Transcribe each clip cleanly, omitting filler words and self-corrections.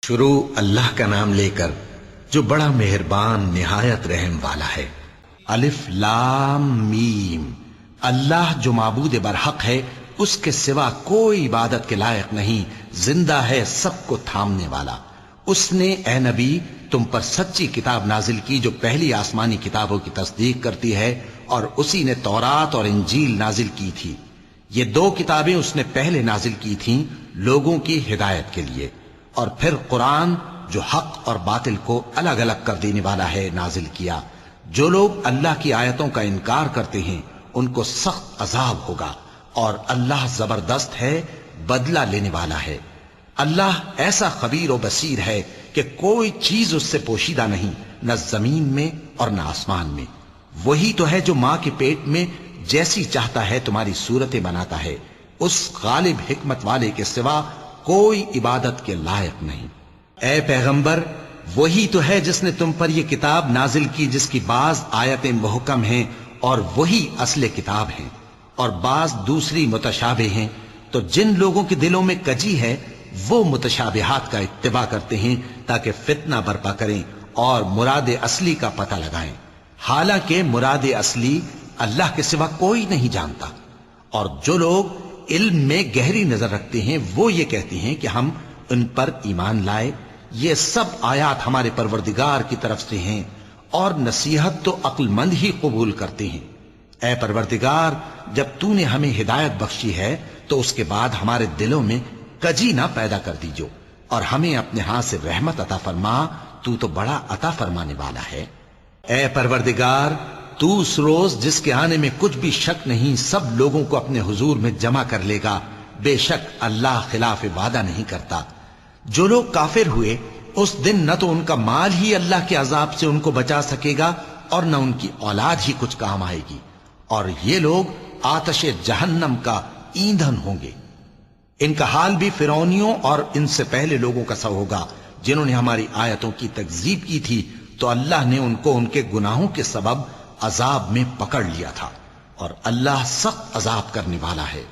شروع اللہ کا نام لے کر جو بڑا مہربان نہایت رحم والا ہے۔ الف لام میم۔ اللہ جو معبود برحق ہے، اس کے سوا کوئی عبادت کے لائق نہیں، زندہ ہے، سب کو تھامنے والا۔ اس نے اے نبی تم پر سچی کتاب نازل کی جو پہلی آسمانی کتابوں کی تصدیق کرتی ہے، اور اسی نے تورات اور انجیل نازل کی تھی۔ یہ دو کتابیں اس نے پہلے نازل کی تھیں لوگوں کی ہدایت کے لیے، اور پھر قرآن جو حق اور باطل کو الگ الگ کر دینے والا ہے نازل کیا۔ جو لوگ اللہ کی آیتوں کا انکار کرتے ہیں ان کو سخت عذاب ہوگا، اور اللہ زبردست ہے، بدلہ لینے والا ہے۔ اللہ ایسا خبیر و بصیر ہے کہ کوئی چیز اس سے پوشیدہ نہیں، نہ زمین میں اور نہ آسمان میں۔ وہی تو ہے جو ماں کے پیٹ میں جیسی چاہتا ہے تمہاری صورتیں بناتا ہے، اس غالب حکمت والے کے سوا کوئی عبادت کے لائق نہیں۔ اے پیغمبر، وہی تو ہے جس نے تم پر یہ کتاب نازل کی جس کی بعض آیتیں محکم ہیں اور وہی اصل کتاب ہیں، اور بعض دوسری متشابہ ہیں۔ تو جن لوگوں کے دلوں میں کجی ہے وہ متشابہات کا اتباع کرتے ہیں تاکہ فتنہ برپا کریں اور مراد اصلی کا پتہ لگائیں، حالانکہ مراد اصلی اللہ کے سوا کوئی نہیں جانتا۔ اور جو لوگ علم میں گہری نظر رکھتے ہیں وہ یہ کہتے ہیں کہ ہم ان پر ایمان لائے۔ یہ سب آیات ہمارے پروردگار کی طرف سے ہیں، اور نصیحت تو عقل مند ہی قبول کرتے ہیں۔ اے پروردگار، جب تو نے ہمیں ہدایت بخشی ہے تو اس کے بعد ہمارے دلوں میں کجی نہ پیدا کر دیجو، اور ہمیں اپنے ہاتھ سے رحمت عطا فرما، تو بڑا عطا فرمانے والا ہے۔ اے پروردگار، تو اس روز جس کے آنے میں کچھ بھی شک نہیں سب لوگوں کو اپنے حضور میں جمع کر لے گا۔ بے شک اللہ خلاف وعدہ نہیں کرتا۔ جو لوگ کافر ہوئے اس دن نہ تو ان کا مال ہی اللہ کے عذاب سے ان کو بچا سکے گا اور نہ ان کی اولاد ہی کچھ کام آئے گی، اور یہ لوگ آتش جہنم کا ایندھن ہوں گے۔ ان کا حال بھی فرعونیوں اور ان سے پہلے لوگوں کا سا ہوگا جنہوں نے ہماری آیتوں کی تکذیب کی تھی، تو اللہ نے ان کو ان کے گناہوں کے سبب عذاب میں پکڑ لیا تھا، اور اللہ سخت عذاب کرنے والا ہے۔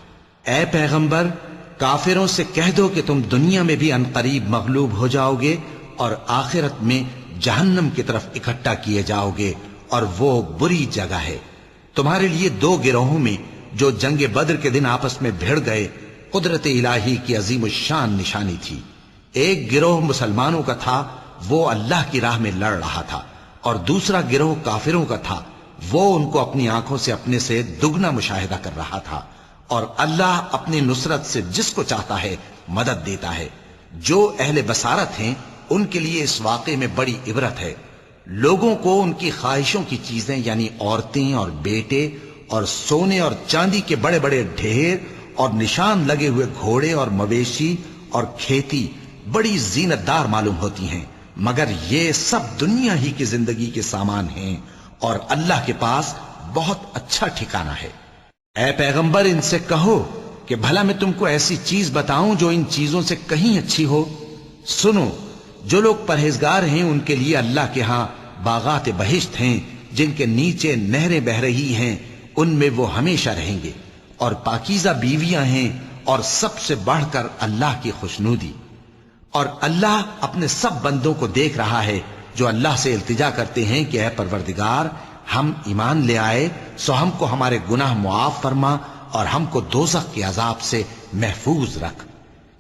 اے پیغمبر، کافروں سے کہہ دو کہ تم دنیا میں بھی عنقریب مغلوب ہو جاؤ گے اور آخرت میں جہنم کی طرف اکٹھا کیے جاؤ گے، اور وہ بری جگہ ہے۔ تمہارے لیے دو گروہوں میں جو جنگ بدر کے دن آپس میں بھڑ گئے قدرت الہی کی عظیم الشان نشانی تھی۔ ایک گروہ مسلمانوں کا تھا، وہ اللہ کی راہ میں لڑ رہا تھا، اور دوسرا گروہ کافروں کا تھا، وہ ان کو اپنی آنکھوں سے اپنے سے دگنا مشاہدہ کر رہا تھا۔ اور اللہ اپنی نصرت سے جس کو چاہتا ہے مدد دیتا ہے۔ جو اہل بصارت ہیں ان کے لیے اس واقعے میں بڑی عبرت ہے۔ لوگوں کو ان کی خواہشوں کی چیزیں یعنی عورتیں اور بیٹے اور سونے اور چاندی کے بڑے بڑے ڈھیر اور نشان لگے ہوئے گھوڑے اور مویشی اور کھیتی بڑی زینت دار معلوم ہوتی ہیں، مگر یہ سب دنیا ہی کی زندگی کے سامان ہیں، اور اللہ کے پاس بہت اچھا ٹھکانہ ہے۔ اے پیغمبر، ان سے کہو کہ بھلا میں تم کو ایسی چیز بتاؤں جو ان چیزوں سے کہیں اچھی ہو؟ سنو، جو لوگ پرہیزگار ہیں ان کے لیے اللہ کے ہاں باغات بہشت ہیں جن کے نیچے نہریں بہ رہی ہیں، ان میں وہ ہمیشہ رہیں گے، اور پاکیزہ بیویاں ہیں، اور سب سے بڑھ کر اللہ کی خوشنودی۔ اور اللہ اپنے سب بندوں کو دیکھ رہا ہے جو اللہ سے التجا کرتے ہیں کہ اے پروردگار، ہم ایمان لے آئے سو ہم کو ہمارے گناہ معاف فرما اور ہم کو دوزخ کے عذاب سے محفوظ رکھ۔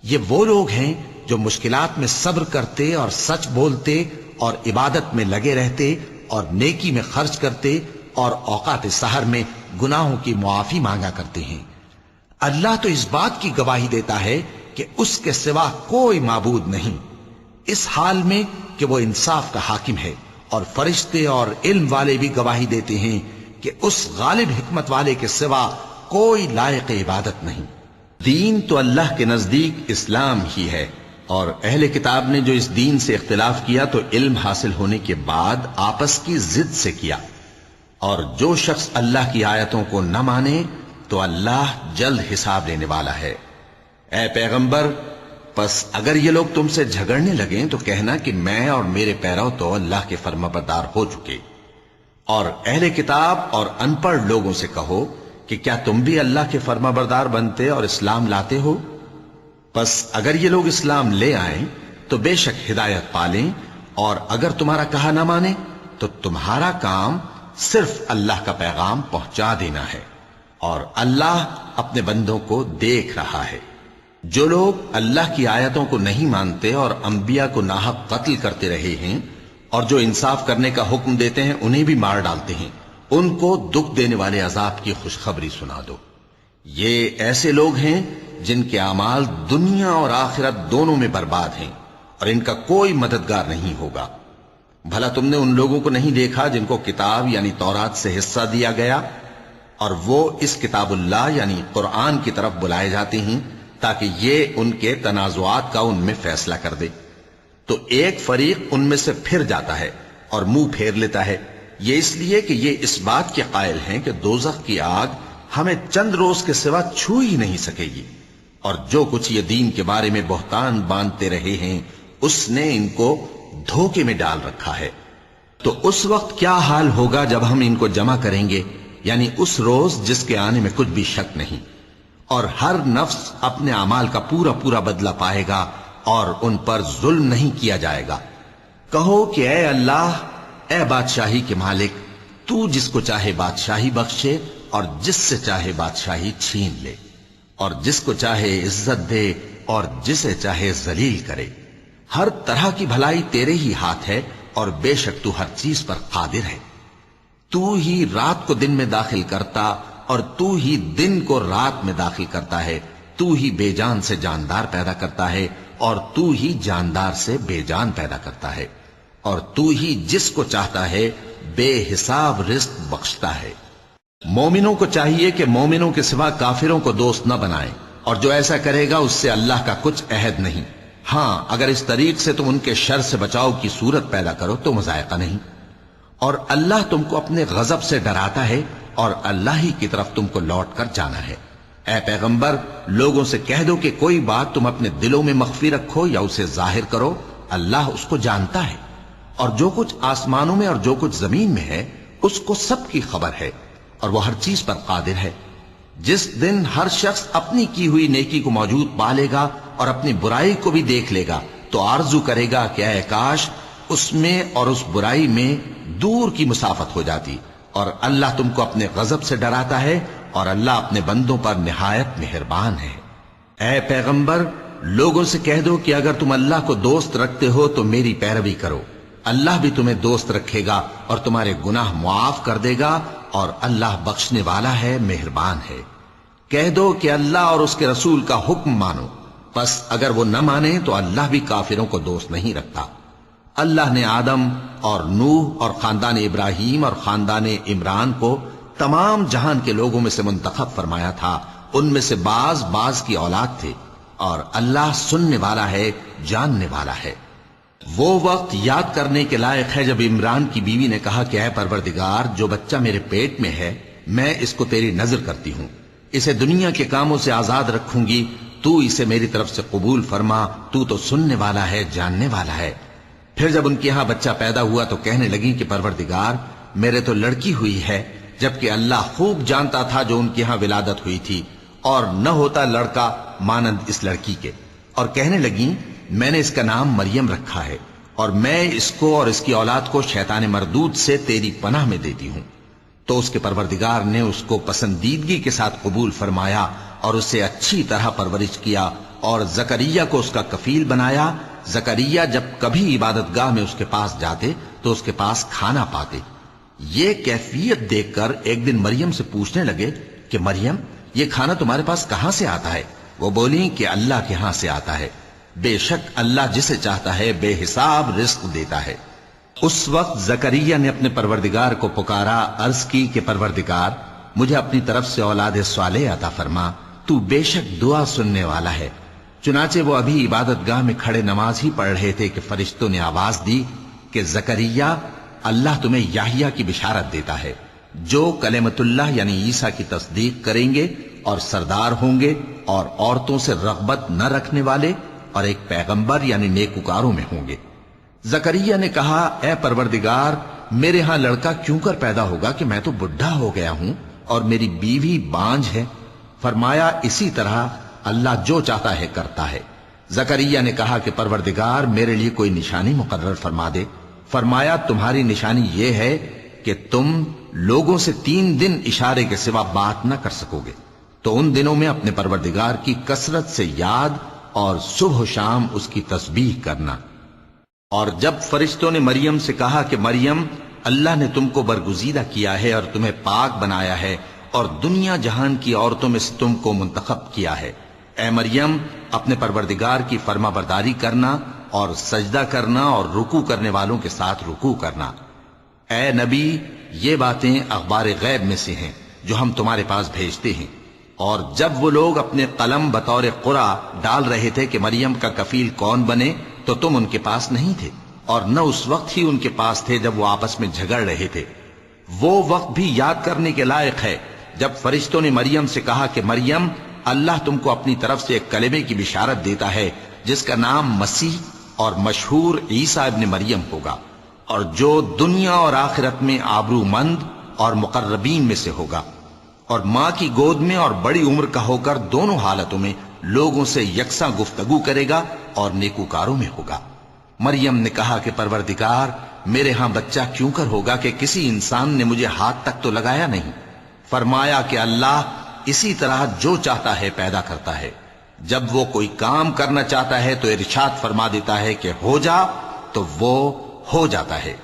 یہ وہ لوگ ہیں جو مشکلات میں صبر کرتے اور سچ بولتے اور عبادت میں لگے رہتے اور نیکی میں خرچ کرتے اور اوقات سحر میں گناہوں کی معافی مانگا کرتے ہیں۔ اللہ تو اس بات کی گواہی دیتا ہے کہ اس کے سوا کوئی معبود نہیں، اس حال میں کہ وہ انصاف کا حاکم ہے، اور فرشتے اور علم والے بھی گواہی دیتے ہیں کہ اس غالب حکمت والے کے سوا کوئی لائق عبادت نہیں۔ دین تو اللہ کے نزدیک اسلام ہی ہے، اور اہل کتاب نے جو اس دین سے اختلاف کیا تو علم حاصل ہونے کے بعد آپس کی ضد سے کیا، اور جو شخص اللہ کی آیتوں کو نہ مانے تو اللہ جلد حساب لینے والا ہے۔ اے پیغمبر، پس اگر یہ لوگ تم سے جھگڑنے لگیں تو کہنا کہ میں اور میرے پیرو تو اللہ کے فرما بردار ہو چکے، اور اہل کتاب اور ان پڑھ لوگوں سے کہو کہ کیا تم بھی اللہ کے فرما بردار بنتے اور اسلام لاتے ہو؟ پس اگر یہ لوگ اسلام لے آئیں تو تو بے شک ہدایت پالیں، اور اگر تمہارا کہا نہ مانے تو تمہارا کام صرف اللہ کا پیغام پہنچا دینا ہے، اور اللہ اپنے بندوں کو دیکھ رہا ہے۔ جو لوگ اللہ کی آیتوں کو نہیں مانتے اور انبیاء کو ناحق قتل کرتے رہے ہیں، اور جو انصاف کرنے کا حکم دیتے ہیں انہیں بھی مار ڈالتے ہیں، ان کو دکھ دینے والے عذاب کی خوشخبری سنا دو۔ یہ ایسے لوگ ہیں جن کے اعمال دنیا اور آخرت دونوں میں برباد ہیں، اور ان کا کوئی مددگار نہیں ہوگا۔ بھلا تم نے ان لوگوں کو نہیں دیکھا جن کو کتاب یعنی تورات سے حصہ دیا گیا، اور وہ اس کتاب اللہ یعنی قرآن کی طرف بلائے جاتے ہیں تاکہ یہ ان کے تنازعات کا ان میں فیصلہ کر دے؟ تو ایک فریق ان میں سے پھر جاتا ہے اور منہ پھیر لیتا ہے، یہ اس لیے کہ یہ اس بات کے قائل ہیں کہ دوزخ کی آگ ہمیں چند روز کے سوا چھو ہی نہیں سکے گی، اور جو کچھ یہ دین کے بارے میں بہتان باندھتے رہے ہیں اس نے ان کو دھوکے میں ڈال رکھا ہے۔ تو اس وقت کیا حال ہوگا جب ہم ان کو جمع کریں گے، یعنی اس روز جس کے آنے میں کچھ بھی شک نہیں، اور ہر نفس اپنے اعمال کا پورا پورا بدلہ پائے گا، اور ان پر ظلم نہیں کیا جائے گا۔ کہو کہ اے اللہ، اے بادشاہی کے مالک، تو جس کو چاہے بادشاہی بخشے اور جس سے چاہے بادشاہی چھین لے، اور جس کو چاہے عزت دے اور جسے چاہے ذلیل کرے۔ ہر طرح کی بھلائی تیرے ہی ہاتھ ہے، اور بے شک تو ہر چیز پر قادر ہے۔ تو ہی رات کو دن میں داخل کرتا اور تو ہی دن کو رات میں داخل کرتا ہے، تو ہی بے جان سے جاندار پیدا کرتا ہے اور تو ہی جاندار سے بے جان پیدا کرتا ہے، اور تو ہی جس کو چاہتا ہے بے حساب رزق بخشتا ہے۔ مومنوں کو چاہیے کہ مومنوں کے سوا کافروں کو دوست نہ بنائیں، اور جو ایسا کرے گا اس سے اللہ کا کچھ عہد نہیں۔ ہاں اگر اس طریق سے تم ان کے شر سے بچاؤ کی صورت پیدا کرو تو مذائقہ نہیں۔ اور اللہ تم کو اپنے غضب سے ڈراتا ہے، اور اللہ ہی کی طرف تم کو لوٹ کر جانا ہے۔ اے پیغمبر، لوگوں سے کہہ دو کہ کوئی بات تم اپنے دلوں میں مخفی رکھو یا اسے ظاہر کرو، اللہ اس کو جانتا ہے، اور جو کچھ آسمانوں میں اور جو کچھ زمین میں ہے اس کو سب کی خبر ہے، اور وہ ہر چیز پر قادر ہے۔ جس دن ہر شخص اپنی کی ہوئی نیکی کو موجود پا لے گا اور اپنی برائی کو بھی دیکھ لے گا تو آرزو کرے گا کہ اے کاش اس میں اور اس برائی میں دور کی مسافت ہو جاتی، اور اللہ تم کو اپنے غضب سے ڈراتا ہے، اور اللہ اپنے بندوں پر نہایت مہربان ہے۔ اے پیغمبر، لوگوں سے کہہ دو کہ اگر تم اللہ کو دوست رکھتے ہو تو میری پیروی کرو، اللہ بھی تمہیں دوست رکھے گا اور تمہارے گناہ معاف کر دے گا، اور اللہ بخشنے والا ہے، مہربان ہے۔ کہہ دو کہ اللہ اور اس کے رسول کا حکم مانو، پس اگر وہ نہ مانے تو اللہ بھی کافروں کو دوست نہیں رکھتا۔ اللہ نے آدم اور نوح اور خاندان ابراہیم اور خاندان عمران کو تمام جہان کے لوگوں میں سے منتخب فرمایا تھا، ان میں سے بعض کی اولاد تھے، اور اللہ سننے والا ہے، جاننے والا ہے۔ وہ وقت یاد کرنے کے لائق ہے جب عمران کی بیوی نے کہا کہ اے پروردگار، جو بچہ میرے پیٹ میں ہے میں اس کو تیری نظر کرتی ہوں، اسے دنیا کے کاموں سے آزاد رکھوں گی، تو اسے میری طرف سے قبول فرما، تو سننے والا ہے، جاننے والا ہے۔ پھر جب ان کے ہاں بچہ پیدا ہوا تو کہنے لگی کہ پروردگار، میرے تو لڑکی ہوئی ہے، جبکہ اللہ خوب جانتا تھا جو ان کے ہاں ولادت ہوئی تھی، اور نہ ہوتا لڑکا مانند اس لڑکی کے۔ اور کہنے لگی میں نے اس کا نام مریم رکھا ہے، اور میں اس کو اور اس کی اولاد کو شیطان مردود سے تیری پناہ میں دیتی ہوں۔ تو اس کے پروردگار نے اس کو پسندیدگی کے ساتھ قبول فرمایا اور اسے اچھی طرح پرورش کیا، اور زکریا کو اس کا کفیل بنایا۔ زکریا جب کبھی عبادت گاہ میں اس کے پاس جاتے تو اس کے پاس کھانا پاتے۔ یہ کیفیت دیکھ کر ایک دن مریم سے پوچھنے لگے کہ مریم، یہ کھانا تمہارے پاس کہاں سے آتا ہے؟ وہ بولی کہ اللہ کے ہاں سے آتا ہے، بے شک اللہ جسے چاہتا ہے بے حساب رزق دیتا ہے۔ اس وقت زکریا نے اپنے پروردگار کو پکارا، عرض کی کہ پروردگار، مجھے اپنی طرف سے اولاد صالح عطا فرما، تو بے شک دعا سننے والا ہے۔ چنانچہ وہ ابھی عبادت گاہ میں کھڑے نماز ہی پڑھ رہے تھے کہ فرشتوں نے آواز دی کہ زکریا، اللہ تمہیں یحییٰ کی بشارت دیتا ہے، جو کلمۃ اللہ یعنی عیسیٰ کی تصدیق کریں گے اور سردار ہوں گے اور عورتوں سے رغبت نہ رکھنے والے اور ایک پیغمبر یعنی نیکوکاروں میں ہوں گے۔ زکریا نے کہا، اے پروردگار، میرے ہاں لڑکا کیوں کر پیدا ہوگا کہ میں تو بڈھا ہو گیا ہوں اور میری بیوی بانجھ ہے۔ فرمایا، اسی طرح اللہ جو چاہتا ہے کرتا ہے۔ زکریا نے کہا کہ پروردگار میرے لیے کوئی نشانی مقرر فرما دے۔ فرمایا تمہاری نشانی یہ ہے کہ تم لوگوں سے 3 دن اشارے کے سوا بات نہ کر سکو گے، تو ان دنوں میں اپنے پروردگار کی کثرت سے یاد اور صبح و شام اس کی تسبیح کرنا۔ اور جب فرشتوں نے مریم سے کہا کہ مریم، اللہ نے تم کو برگزیدہ کیا ہے اور تمہیں پاک بنایا ہے اور دنیا جہان کی عورتوں میں سے تم کو منتخب کیا ہے، اے مریم اپنے پروردگار کی فرما برداری کرنا اور سجدہ کرنا اور رکوع کرنے والوں کے ساتھ رکوع کرنا۔ اے نبی، یہ باتیں اخبار غیب میں سے ہیں جو ہم تمہارے پاس بھیجتے ہیں۔ اور جب وہ لوگ اپنے قلم بطور قرعہ ڈال رہے تھے کہ مریم کا کفیل کون بنے، تو تم ان کے پاس نہیں تھے، اور نہ اس وقت ہی ان کے پاس تھے جب وہ آپس میں جھگڑ رہے تھے۔ وہ وقت بھی یاد کرنے کے لائق ہے جب فرشتوں نے مریم سے کہا کہ مریم، اللہ تم کو اپنی طرف سے ایک کلمے کی بشارت دیتا ہے جس کا نام مسیح اور مشہور عیسیٰ ابن مریم ہوگا، اور جو دنیا اور آخرت میں آبرو مند اور مقربین میں سے ہوگا، اور ماں کی گود میں اور بڑی عمر کا ہو کر دونوں حالتوں میں لوگوں سے یکساں گفتگو کرے گا اور نیکوکاروں میں ہوگا۔ مریم نے کہا کہ پروردگار، میرے ہاں بچہ کیوں کر ہوگا کہ کسی انسان نے مجھے ہاتھ تک تو لگایا نہیں۔ فرمایا کہ اللہ اسی طرح جو چاہتا ہے پیدا کرتا ہے، جب وہ کوئی کام کرنا چاہتا ہے تو ارشاد فرما دیتا ہے کہ ہو جا، تو وہ ہو جاتا ہے۔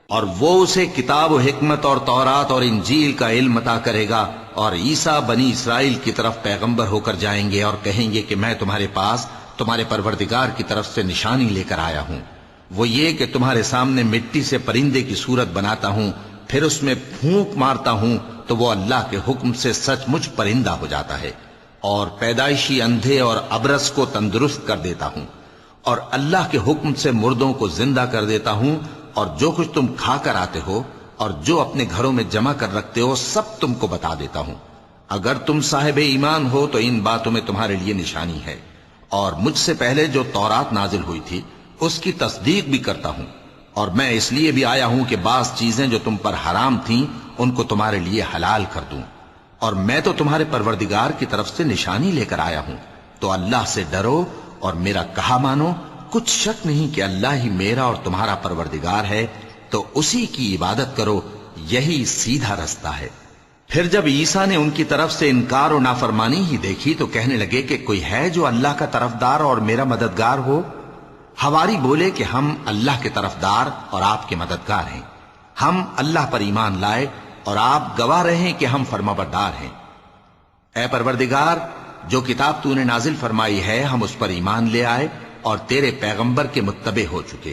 اور وہ اسے کتاب و حکمت اور تورات اور انجیل کا علم عطا کرے گا، اور عیسیٰ بنی اسرائیل کی طرف پیغمبر ہو کر جائیں گے اور کہیں گے کہ میں تمہارے پاس تمہارے پروردگار کی طرف سے نشانی لے کر آیا ہوں، وہ یہ کہ تمہارے سامنے مٹی سے پرندے کی صورت بناتا ہوں، پھر اس میں پھونک مارتا ہوں تو وہ اللہ کے حکم سے سچ مچ پرندہ ہو جاتا ہے، اور پیدائشی اندھے اور ابرص کو تندرست کر دیتا ہوں، اور اللہ کے حکم سے مردوں کو زندہ کر دیتا ہوں، اور جو کچھ تم کھا کر آتے ہو اور جو اپنے گھروں میں جمع کر رکھتے ہو سب تم کو بتا دیتا ہوں۔ اگر تم صاحب ایمان ہو تو ان باتوں میں تمہارے لیے نشانی ہے، اور مجھ سے پہلے جو تورات نازل ہوئی تھی اس کی تصدیق بھی کرتا ہوں، اور میں اس لیے بھی آیا ہوں کہ بعض چیزیں جو تم پر حرام تھیں ان کو تمہارے لیے حلال کر دوں، اور میں تو تمہارے پروردگار کی طرف سے نشانی لے کر آیا ہوں، تو اللہ سے ڈرو اور میرا کہا مانو۔ کچھ شک نہیں کہ اللہ ہی میرا اور تمہارا پروردگار ہے، تو اسی کی عبادت کرو، یہی سیدھا رستہ ہے۔ پھر جب عیسیٰ نے ان کی طرف سے انکار و نافرمانی ہی دیکھی تو کہنے لگے کہ کوئی ہے جو اللہ کا طرفدار اور میرا مددگار ہو؟ حواری بولے کہ ہم اللہ کے طرفدار اور آپ کے مددگار ہیں، ہم اللہ پر ایمان لائے اور آپ گواہ رہیں کہ ہم فرمانبردار ہیں۔ اے پروردگار، جو کتاب تو نے نازل فرمائی ہے ہم اس پر ایمان لے آئے اور تیرے پیغمبر کے متبع ہو چکے۔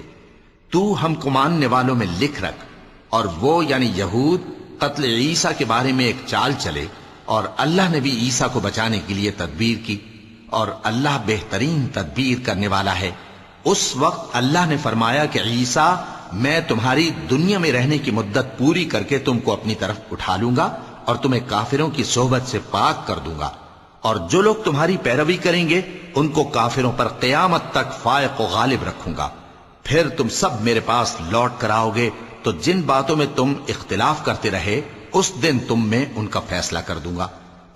تو ہم کو ماننے والوں میں لکھ رکھ، اور وہ یعنی یہود قتل عیسیٰ کے بارے میں ایک چال چلے، اور اللہ نے بھی عیسیٰ کو بچانے کے لیے تدبیر کی، اور اللہ بہترین تدبیر کرنے والا ہے۔ اس وقت اللہ نے فرمایا کہ عیسیٰ، میں تمہاری دنیا میں رہنے کی مدت پوری کر کے تم کو اپنی طرف اٹھا لوں گا اور تمہیں کافروں کی صحبت سے پاک کر دوں گا، اور جو لوگ تمہاری پیروی کریں گے ان کو کافروں پر قیامت تک فائق و غالب رکھوں گا۔ پھر تم سب میرے پاس لوٹ کر آؤ گے تو جن باتوں میں تم اختلاف کرتے رہے اس دن تم میں ان کا فیصلہ کر دوں گا۔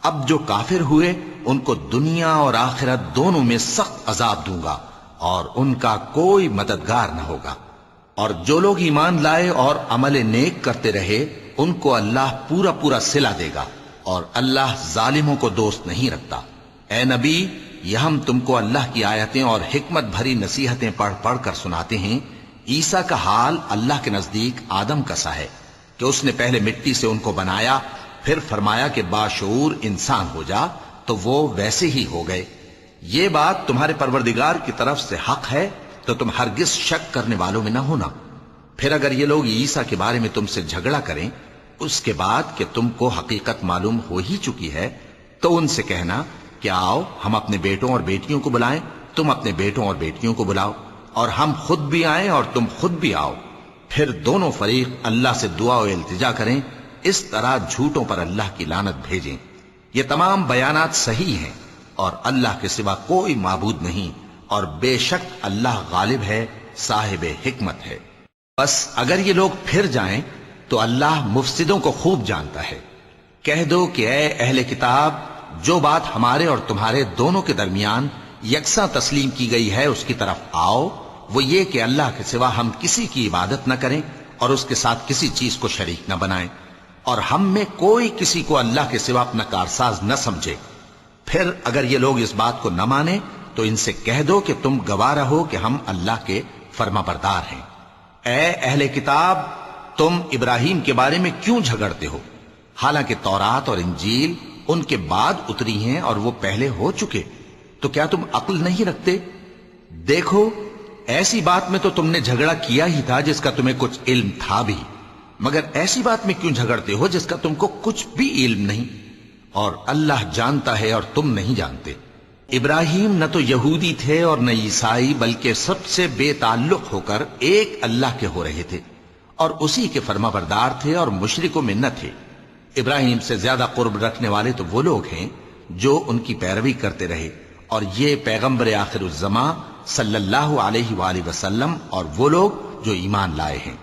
اب جو کافر ہوئے ان کو دنیا اور آخرت دونوں میں سخت عذاب دوں گا، اور ان کا کوئی مددگار نہ ہوگا۔ اور جو لوگ ایمان لائے اور عمل نیک کرتے رہے ان کو اللہ پورا پورا صلہ دے گا، اور اللہ ظالموں کو دوست نہیں رکھتا۔ اے نبی، یہ ہم تم کو اللہ کی آیتیں اور حکمت بھری نصیحتیں پڑھ پڑھ کر سناتے ہیں۔ عیسیٰ کا حال اللہ کے نزدیک آدم کا سا ہے کہ اس نے پہلے مٹی سے ان کو بنایا، پھر فرمایا کہ باشعور انسان ہو جا، تو وہ ویسے ہی ہو گئے۔ یہ بات تمہارے پروردگار کی طرف سے حق ہے، تو تم ہرگز شک کرنے والوں میں نہ ہونا۔ پھر اگر یہ لوگ عیسیٰ کے بارے میں تم سے جھگڑا کریں اس کے بعد کہ تم کو حقیقت معلوم ہو ہی چکی ہے، تو ان سے کہنا کہ آؤ ہم اپنے بیٹوں اور بیٹیوں کو بلائیں، تم اپنے بیٹوں اور بیٹیوں کو بلاؤ، اور ہم خود بھی آئیں اور تم خود بھی آؤ، پھر دونوں فریق اللہ سے دعا و التجا کریں، اس طرح جھوٹوں پر اللہ کی لعنت بھیجیں۔ یہ تمام بیانات صحیح ہیں، اور اللہ کے سوا کوئی معبود نہیں، اور بے شک اللہ غالب ہے، صاحب حکمت ہے۔ بس اگر یہ لوگ پھر جائیں تو اللہ مفسدوں کو خوب جانتا ہے۔ کہہ دو کہ اے اہل کتاب، جو بات ہمارے اور تمہارے دونوں کے درمیان یکساں تسلیم کی گئی ہے اس کی طرف آؤ، وہ یہ کہ اللہ کے سوا ہم کسی کی عبادت نہ کریں اور اس کے ساتھ کسی چیز کو شریک نہ بنائیں، اور ہم میں کوئی کسی کو اللہ کے سوا اپنا کارساز نہ سمجھے۔ پھر اگر یہ لوگ اس بات کو نہ مانیں تو ان سے کہہ دو کہ تم گواہ رہو کہ ہم اللہ کے فرما بردار ہیں۔ اے اہل کتاب، تم ابراہیم کے بارے میں کیوں جھگڑتے ہو؟ حالانکہ تورات اور انجیل ان کے بعد اتری ہیں اور وہ پہلے ہو چکے، تو کیا تم عقل نہیں رکھتے؟ دیکھو، ایسی بات میں تو تم نے جھگڑا کیا ہی تھا جس کا تمہیں کچھ علم تھا بھی، مگر ایسی بات میں کیوں جھگڑتے ہو جس کا تم کو کچھ بھی علم نہیں؟ اور اللہ جانتا ہے اور تم نہیں جانتے۔ ابراہیم نہ تو یہودی تھے اور نہ عیسائی، بلکہ سب سے بے تعلق ہو کر ایک اللہ کے ہو رہے تھے اور اسی کے فرما بردار تھے اور مشرکوں میں نہ تھے۔ ابراہیم سے زیادہ قرب رکھنے والے تو وہ لوگ ہیں جو ان کی پیروی کرتے رہے، اور یہ پیغمبر آخر الزماں صلی اللہ علیہ وآلہ وسلم اور وہ لوگ جو ایمان لائے ہیں،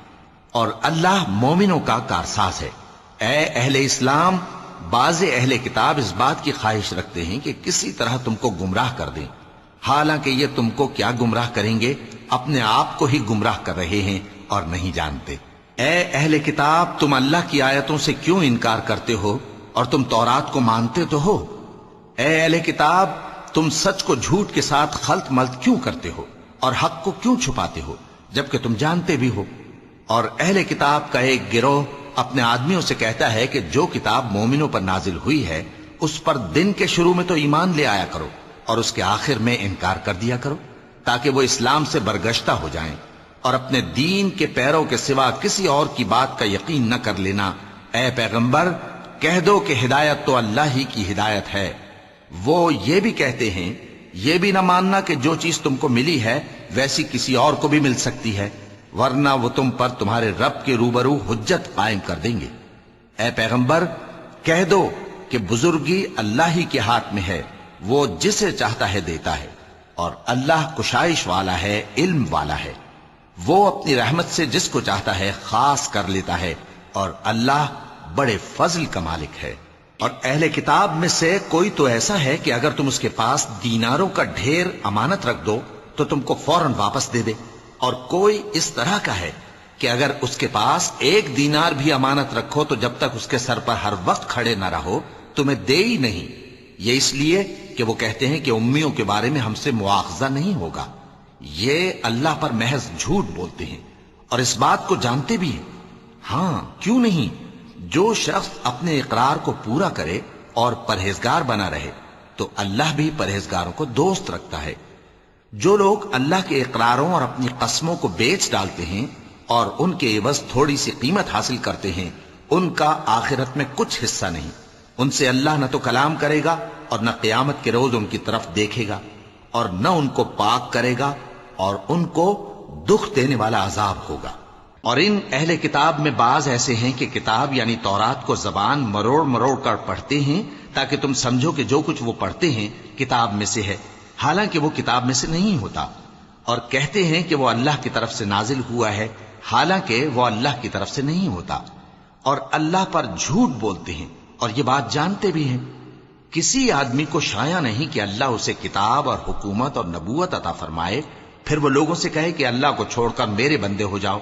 اور اللہ مومنوں کا کارساز ہے۔ اے اہل اسلام، بعض اہل کتاب اس بات کی خواہش رکھتے ہیں کہ کسی طرح تم کو گمراہ کر دیں، حالانکہ یہ تم کو کیا گمراہ کریں گے، اپنے آپ کو ہی گمراہ کر رہے ہیں اور نہیں جانتے۔ اے اہل کتاب، تم اللہ کی آیتوں سے کیوں انکار کرتے ہو اور تم تورات کو مانتے تو ہو؟ اے اہل کتاب، تم سچ کو جھوٹ کے ساتھ خلط ملط کیوں کرتے ہو اور حق کو کیوں چھپاتے ہو جبکہ تم جانتے بھی ہو؟ اور اہل کتاب کا ایک گروہ اپنے آدمیوں سے کہتا ہے کہ جو کتاب مومنوں پر نازل ہوئی ہے اس پر دن کے شروع میں تو ایمان لے آیا کرو اور اس کے آخر میں انکار کر دیا کرو، تاکہ وہ اسلام سے برگشتہ ہو جائیں، اور اپنے دین کے پیروں کے سوا کسی اور کی بات کا یقین نہ کر لینا۔ اے پیغمبر، کہہ دو کہ ہدایت تو اللہ ہی کی ہدایت ہے۔ وہ یہ بھی کہتے ہیں، یہ بھی نہ ماننا کہ جو چیز تم کو ملی ہے ویسی کسی اور کو بھی مل سکتی ہے، ورنہ وہ تم پر تمہارے رب کے روبرو حجت قائم کر دیں گے۔ اے پیغمبر، کہہ دو کہ بزرگی اللہ ہی کے ہاتھ میں ہے، وہ جسے چاہتا ہے دیتا ہے، اور اللہ کشائش والا ہے، علم والا ہے۔ وہ اپنی رحمت سے جس کو چاہتا ہے خاص کر لیتا ہے، اور اللہ بڑے فضل کا مالک ہے۔ اور اہل کتاب میں سے کوئی تو ایسا ہے کہ اگر تم اس کے پاس دیناروں کا ڈھیر امانت رکھ دو تو تم کو فوراً واپس دے دے، اور کوئی اس طرح کا ہے کہ اگر اس کے پاس 1 دینار بھی امانت رکھو تو جب تک اس کے سر پر ہر وقت کھڑے نہ رہو تمہیں دے ہی نہیں۔ یہ اس لیے کہ وہ کہتے ہیں کہ امیوں کے بارے میں ہم سے مواخذہ نہیں ہوگا۔ یہ اللہ پر محض جھوٹ بولتے ہیں اور اس بات کو جانتے بھی ہیں۔ ہاں، کیوں نہیں؟ جو شخص اپنے اقرار کو پورا کرے اور پرہیزگار بنا رہے تو اللہ بھی پرہیزگاروں کو دوست رکھتا ہے۔ جو لوگ اللہ کے اقراروں اور اپنی قسموں کو بیچ ڈالتے ہیں اور ان کے عوض تھوڑی سی قیمت حاصل کرتے ہیں، ان کا آخرت میں کچھ حصہ نہیں۔ ان سے اللہ نہ تو کلام کرے گا اور نہ قیامت کے روز ان کی طرف دیکھے گا، اور نہ ان کو پاک کرے گا، اور ان کو دکھ دینے والا عذاب ہوگا۔ اور ان اہل کتاب میں بعض ایسے ہیں کہ کتاب یعنی تورات کو زبان مروڑ مروڑ کر پڑھتے ہیں تاکہ تم سمجھو کہ جو کچھ وہ پڑھتے ہیں کتاب میں سے ہے، حالانکہ وہ کتاب میں سے نہیں ہوتا، اور کہتے ہیں کہ وہ اللہ کی طرف سے نازل ہوا ہے، حالانکہ وہ اللہ کی طرف سے نہیں ہوتا، اور اللہ پر جھوٹ بولتے ہیں اور یہ بات جانتے بھی ہیں۔ کسی آدمی کو شایع نہیں کہ اللہ اسے کتاب اور حکومت اور نبوت عطا فرمائے، پھر وہ لوگوں سے کہے کہ اللہ کو چھوڑ کر میرے بندے ہو جاؤ،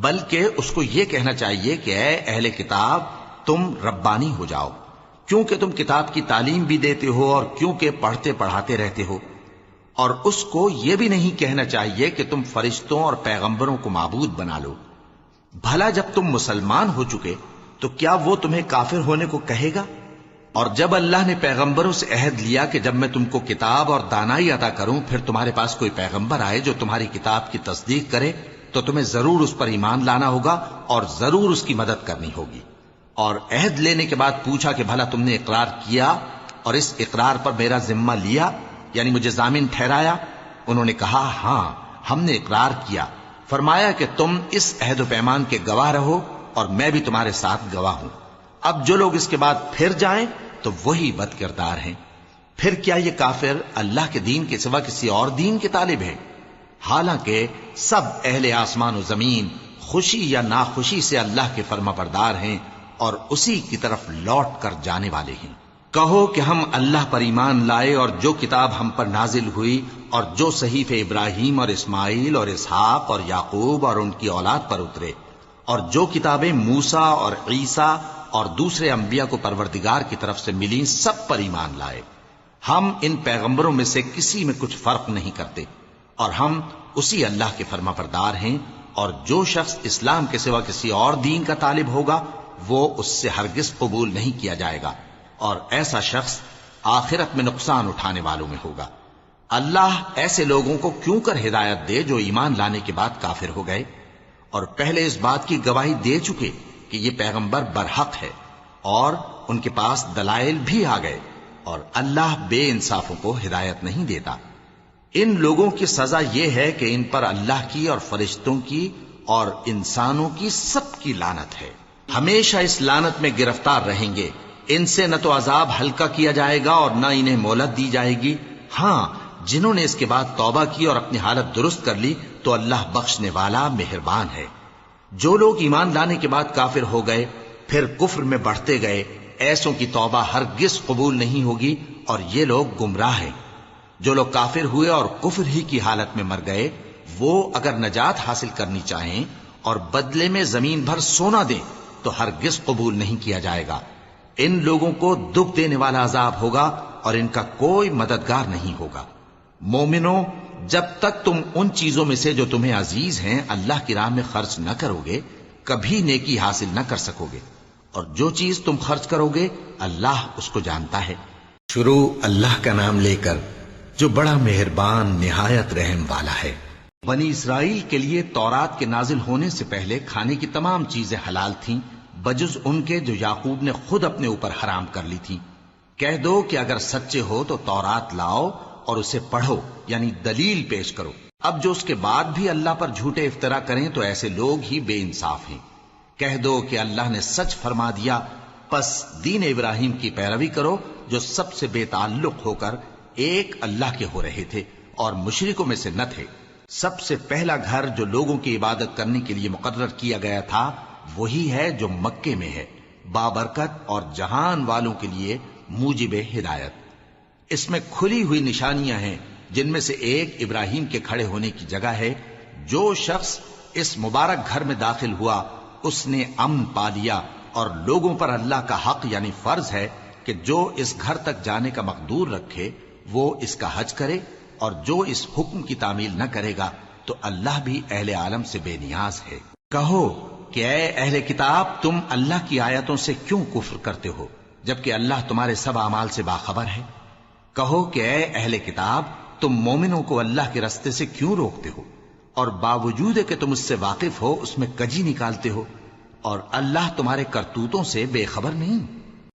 بلکہ اس کو یہ کہنا چاہیے کہ اے اہل کتاب، تم ربانی ہو جاؤ، کیونکہ تم کتاب کی تعلیم بھی دیتے ہو اور کیونکہ پڑھتے پڑھاتے رہتے ہو۔ اور اس کو یہ بھی نہیں کہنا چاہیے کہ تم فرشتوں اور پیغمبروں کو معبود بنا لو۔ بھلا جب تم مسلمان ہو چکے تو کیا وہ تمہیں کافر ہونے کو کہے گا؟ اور جب اللہ نے پیغمبروں سے عہد لیا کہ جب میں تم کو کتاب اور دانائی عطا کروں پھر تمہارے پاس کوئی پیغمبر آئے جو تمہاری کتاب کی تصدیق کرے تو تمہیں ضرور اس پر ایمان لانا ہوگا اور ضرور اس کی مدد کرنی ہوگی۔ اور عہد لینے کے بعد پوچھا کہ بھلا تم نے اقرار کیا اور اس اقرار پر میرا ذمہ لیا، یعنی مجھے ضامن ٹھہرایا؟ انہوں نے کہا ہاں، ہم نے اقرار کیا۔ فرمایا کہ تم اس عہد و پیمان کے گواہ رہو اور میں بھی تمہارے ساتھ گواہ ہوں۔ اب جو لوگ اس کے بعد پھر جائیں تو وہی بد کردار ہیں۔ پھر کیا یہ کافر اللہ کے دین کے سوا کسی اور دین کے طالب ہیں؟ حالانکہ سب اہل آسمان و زمین خوشی یا ناخوشی سے اللہ کے فرما بردار ہیں اور اسی کی طرف لوٹ کر جانے والے ہیں۔ کہو کہ ہم اللہ پر ایمان لائے اور جو کتاب ہم پر نازل ہوئی اور جو صحیفے ابراہیم اور اسماعیل اور اسحاق اور یعقوب اور ان کی اولاد پر اترے، اور جو کتابیں موسیٰ اور عیسیٰ اور دوسرے انبیاء کو پروردگار کی طرف سے ملی، سب پر ایمان لائے۔ ہم ان پیغمبروں میں سے کسی میں کچھ فرق نہیں کرتے، اور ہم اسی اللہ کے فرما بردار ہیں، اور جو شخص اسلام کے سوا کسی اور دین کا طالب ہوگا وہ اس سے ہرگز قبول نہیں کیا جائے گا، اور ایسا شخص آخرت میں نقصان اٹھانے والوں میں ہوگا۔ اللہ ایسے لوگوں کو کیوں کر ہدایت دے جو ایمان لانے کے بعد کافر ہو گئے اور پہلے اس بات کی گواہی دے چکے کہ یہ پیغمبر برحق ہے، اور ان کے پاس دلائل بھی آ گئے، اور اللہ بے انصافوں کو ہدایت نہیں دیتا۔ ان لوگوں کی سزا یہ ہے کہ ان پر اللہ کی اور فرشتوں کی اور انسانوں کی سب کی لعنت ہے، ہمیشہ اس لعنت میں گرفتار رہیں گے۔ ان سے نہ تو عذاب ہلکا کیا جائے گا اور نہ انہیں مہلت دی جائے گی۔ ہاں، جنہوں نے اس کے بعد توبہ کی اور اپنی حالت درست کر لی تو اللہ بخشنے والا مہربان ہے۔ جو لوگ ایمان لانے کے بعد کافر ہو گئے پھر کفر میں بڑھتے گئے، ایسوں کی توبہ ہرگز قبول نہیں ہوگی، اور یہ لوگ گمراہ ہیں۔ جو لوگ کافر ہوئے اور کفر ہی کی حالت میں مر گئے، وہ اگر نجات حاصل کرنی چاہیں اور بدلے میں زمین بھر سونا دیں تو ہرگز قبول نہیں کیا جائے گا۔ ان لوگوں کو دکھ دینے والا عذاب ہوگا اور ان کا کوئی مددگار نہیں ہوگا۔ مومنوں، جب تک تم ان چیزوں میں سے جو تمہیں عزیز ہیں اللہ کی راہ میں خرچ نہ کرو گے، کبھی نیکی حاصل نہ کر سکو گے، اور جو چیز تم خرچ کرو گے اللہ اس کو جانتا ہے۔ شروع اللہ کا نام لے کر جو بڑا مہربان نہایت رحم والا ہے۔ بنی اسرائیل کے لیے تورات کے نازل ہونے سے پہلے کھانے کی تمام چیزیں حلال تھیں بجز ان کے جو یعقوب نے خود اپنے اوپر حرام کر لی تھی۔ کہہ دو کہ اگر سچے ہو تو تورات لاؤ اور اسے پڑھو، یعنی دلیل پیش کرو۔ اب جو اس کے بعد بھی اللہ پر جھوٹے افطرا کریں تو ایسے لوگ ہی بے انصاف ہیں۔ کہہ دو کہ اللہ نے سچ فرما دیا، پس دین ابراہیم کی پیروی کرو جو سب سے بے تعلق ہو کر ایک اللہ کے ہو رہے تھے اور مشرکوں میں سے نہ تھے۔ سب سے پہلا گھر جو لوگوں کی عبادت کرنے کے لیے مقرر کیا گیا تھا وہی ہے جو مکے میں ہے، بابرکت اور جہان والوں کے لیے موجب ہدایت۔ اس میں کھلی ہوئی نشانیاں ہیں، جن میں سے ایک ابراہیم کے کھڑے ہونے کی جگہ ہے۔ جو شخص اس مبارک گھر میں داخل ہوا اس نے امن پا لیا، اور لوگوں پر اللہ کا حق یعنی فرض ہے کہ جو اس گھر تک جانے کا مقدور رکھے وہ اس کا حج کرے، اور جو اس حکم کی تعمیل نہ کرے گا تو اللہ بھی اہل عالم سے بے نیاز ہے۔ کہو کہ اے اہل کتاب، تم اللہ کی آیتوں سے کیوں کفر کرتے ہو جبکہ اللہ تمہارے سب اعمال سے باخبر ہے؟ کہو کہ اے اہل کتاب، تم مومنوں کو اللہ کے رستے سے کیوں روکتے ہو اور باوجود کہ تم اس سے واقف ہو اس میں کجی نکالتے ہو، اور اللہ تمہارے کرتوتوں سے بے خبر نہیں؟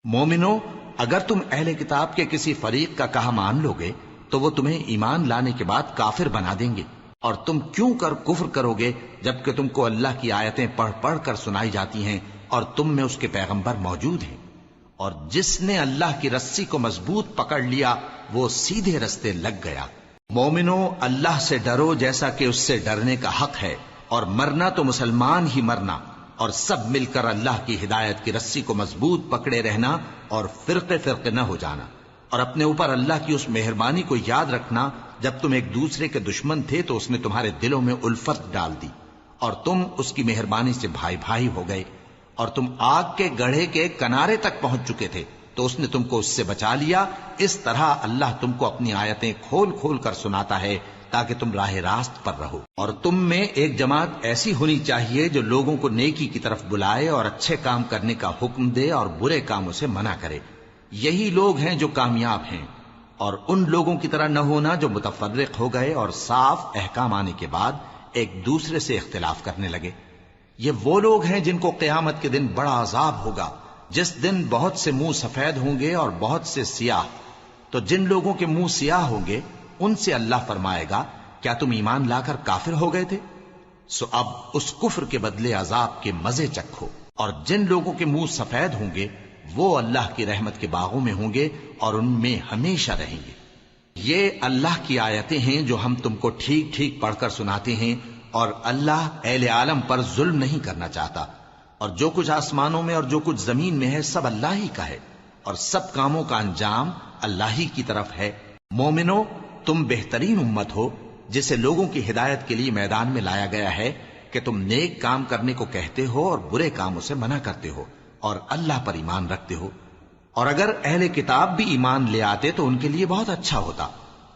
مومنوں، اگر تم اہل کتاب کے کسی فریق کا کہا مان لو گے تو وہ تمہیں ایمان لانے کے بعد کافر بنا دیں گے، اور تم کیوں کر کفر کرو گے جبکہ تم کو اللہ کی آیتیں پڑھ پڑھ کر سنائی جاتی ہیں اور تم میں اس کے پیغمبر موجود ہیں؟ اور جس نے اللہ کی رسی کو مضبوط پکڑ لیا وہ سیدھے رستے لگ گیا۔ مومنوں، اللہ سے ڈرو جیسا کہ اس سے ڈرنے کا حق ہے، اور مرنا تو مسلمان ہی مرنا، اور سب مل کر اللہ کی ہدایت کی رسی کو مضبوط پکڑے رہنا اور فرقے فرقے نہ ہو جانا، اور اپنے اوپر اللہ کی اس مہربانی کو یاد رکھنا جب تم ایک دوسرے کے دشمن تھے تو اس نے تمہارے دلوں میں الفت ڈال دی اور تم اس کی مہربانی سے بھائی بھائی ہو گئے، اور تم آگ کے گڑھے کے کنارے تک پہنچ چکے تھے تو اس نے تم کو اس سے بچا لیا۔ اس طرح اللہ تم کو اپنی آیتیں کھول کھول کر سناتا ہے تاکہ تم راہ راست پر رہو۔ اور تم میں ایک جماعت ایسی ہونی چاہیے جو لوگوں کو نیکی کی طرف بلائے اور اچھے کام کرنے کا حکم دے اور برے کاموں سے منع کرے۔ یہی لوگ ہیں جو کامیاب ہیں، اور ان لوگوں کی طرح نہ ہونا جو متفرق ہو گئے اور صاف احکام آنے کے بعد ایک دوسرے سے اختلاف کرنے لگے۔ یہ وہ لوگ ہیں جن کو قیامت کے دن بڑا عذاب ہوگا، جس دن بہت سے منہ سفید ہوں گے اور بہت سے سیاہ۔ تو جن لوگوں کے منہ سیاہ ہوں گے ان سے اللہ فرمائے گا، کیا تم ایمان لا کر کافر ہو گئے تھے؟ سو اب اس کفر کے بدلے عذاب کے مزے چکھو۔ اور جن لوگوں کے منہ سفید ہوں گے وہ اللہ کی رحمت کے باغوں میں ہوں گے اور ان میں ہمیشہ رہیں گے۔ یہ اللہ کی آیتیں ہیں جو ہم تم کو ٹھیک ٹھیک پڑھ کر سناتے ہیں، اور اللہ اہل عالم پر ظلم نہیں کرنا چاہتا، اور جو کچھ آسمانوں میں اور جو کچھ زمین میں ہے سب اللہ ہی کا ہے، اور سب کاموں کا انجام اللہ ہی کی طرف ہے۔ مومنو، تم بہترین امت ہو جسے لوگوں کی ہدایت کے لیے میدان میں لایا گیا ہے کہ تم نیک کام کرنے کو کہتے ہو اور برے کاموں سے منع کرتے ہو اور اللہ پر ایمان رکھتے ہو۔ اور اگر اہل کتاب بھی ایمان لے آتے تو ان کے لیے بہت اچھا ہوتا۔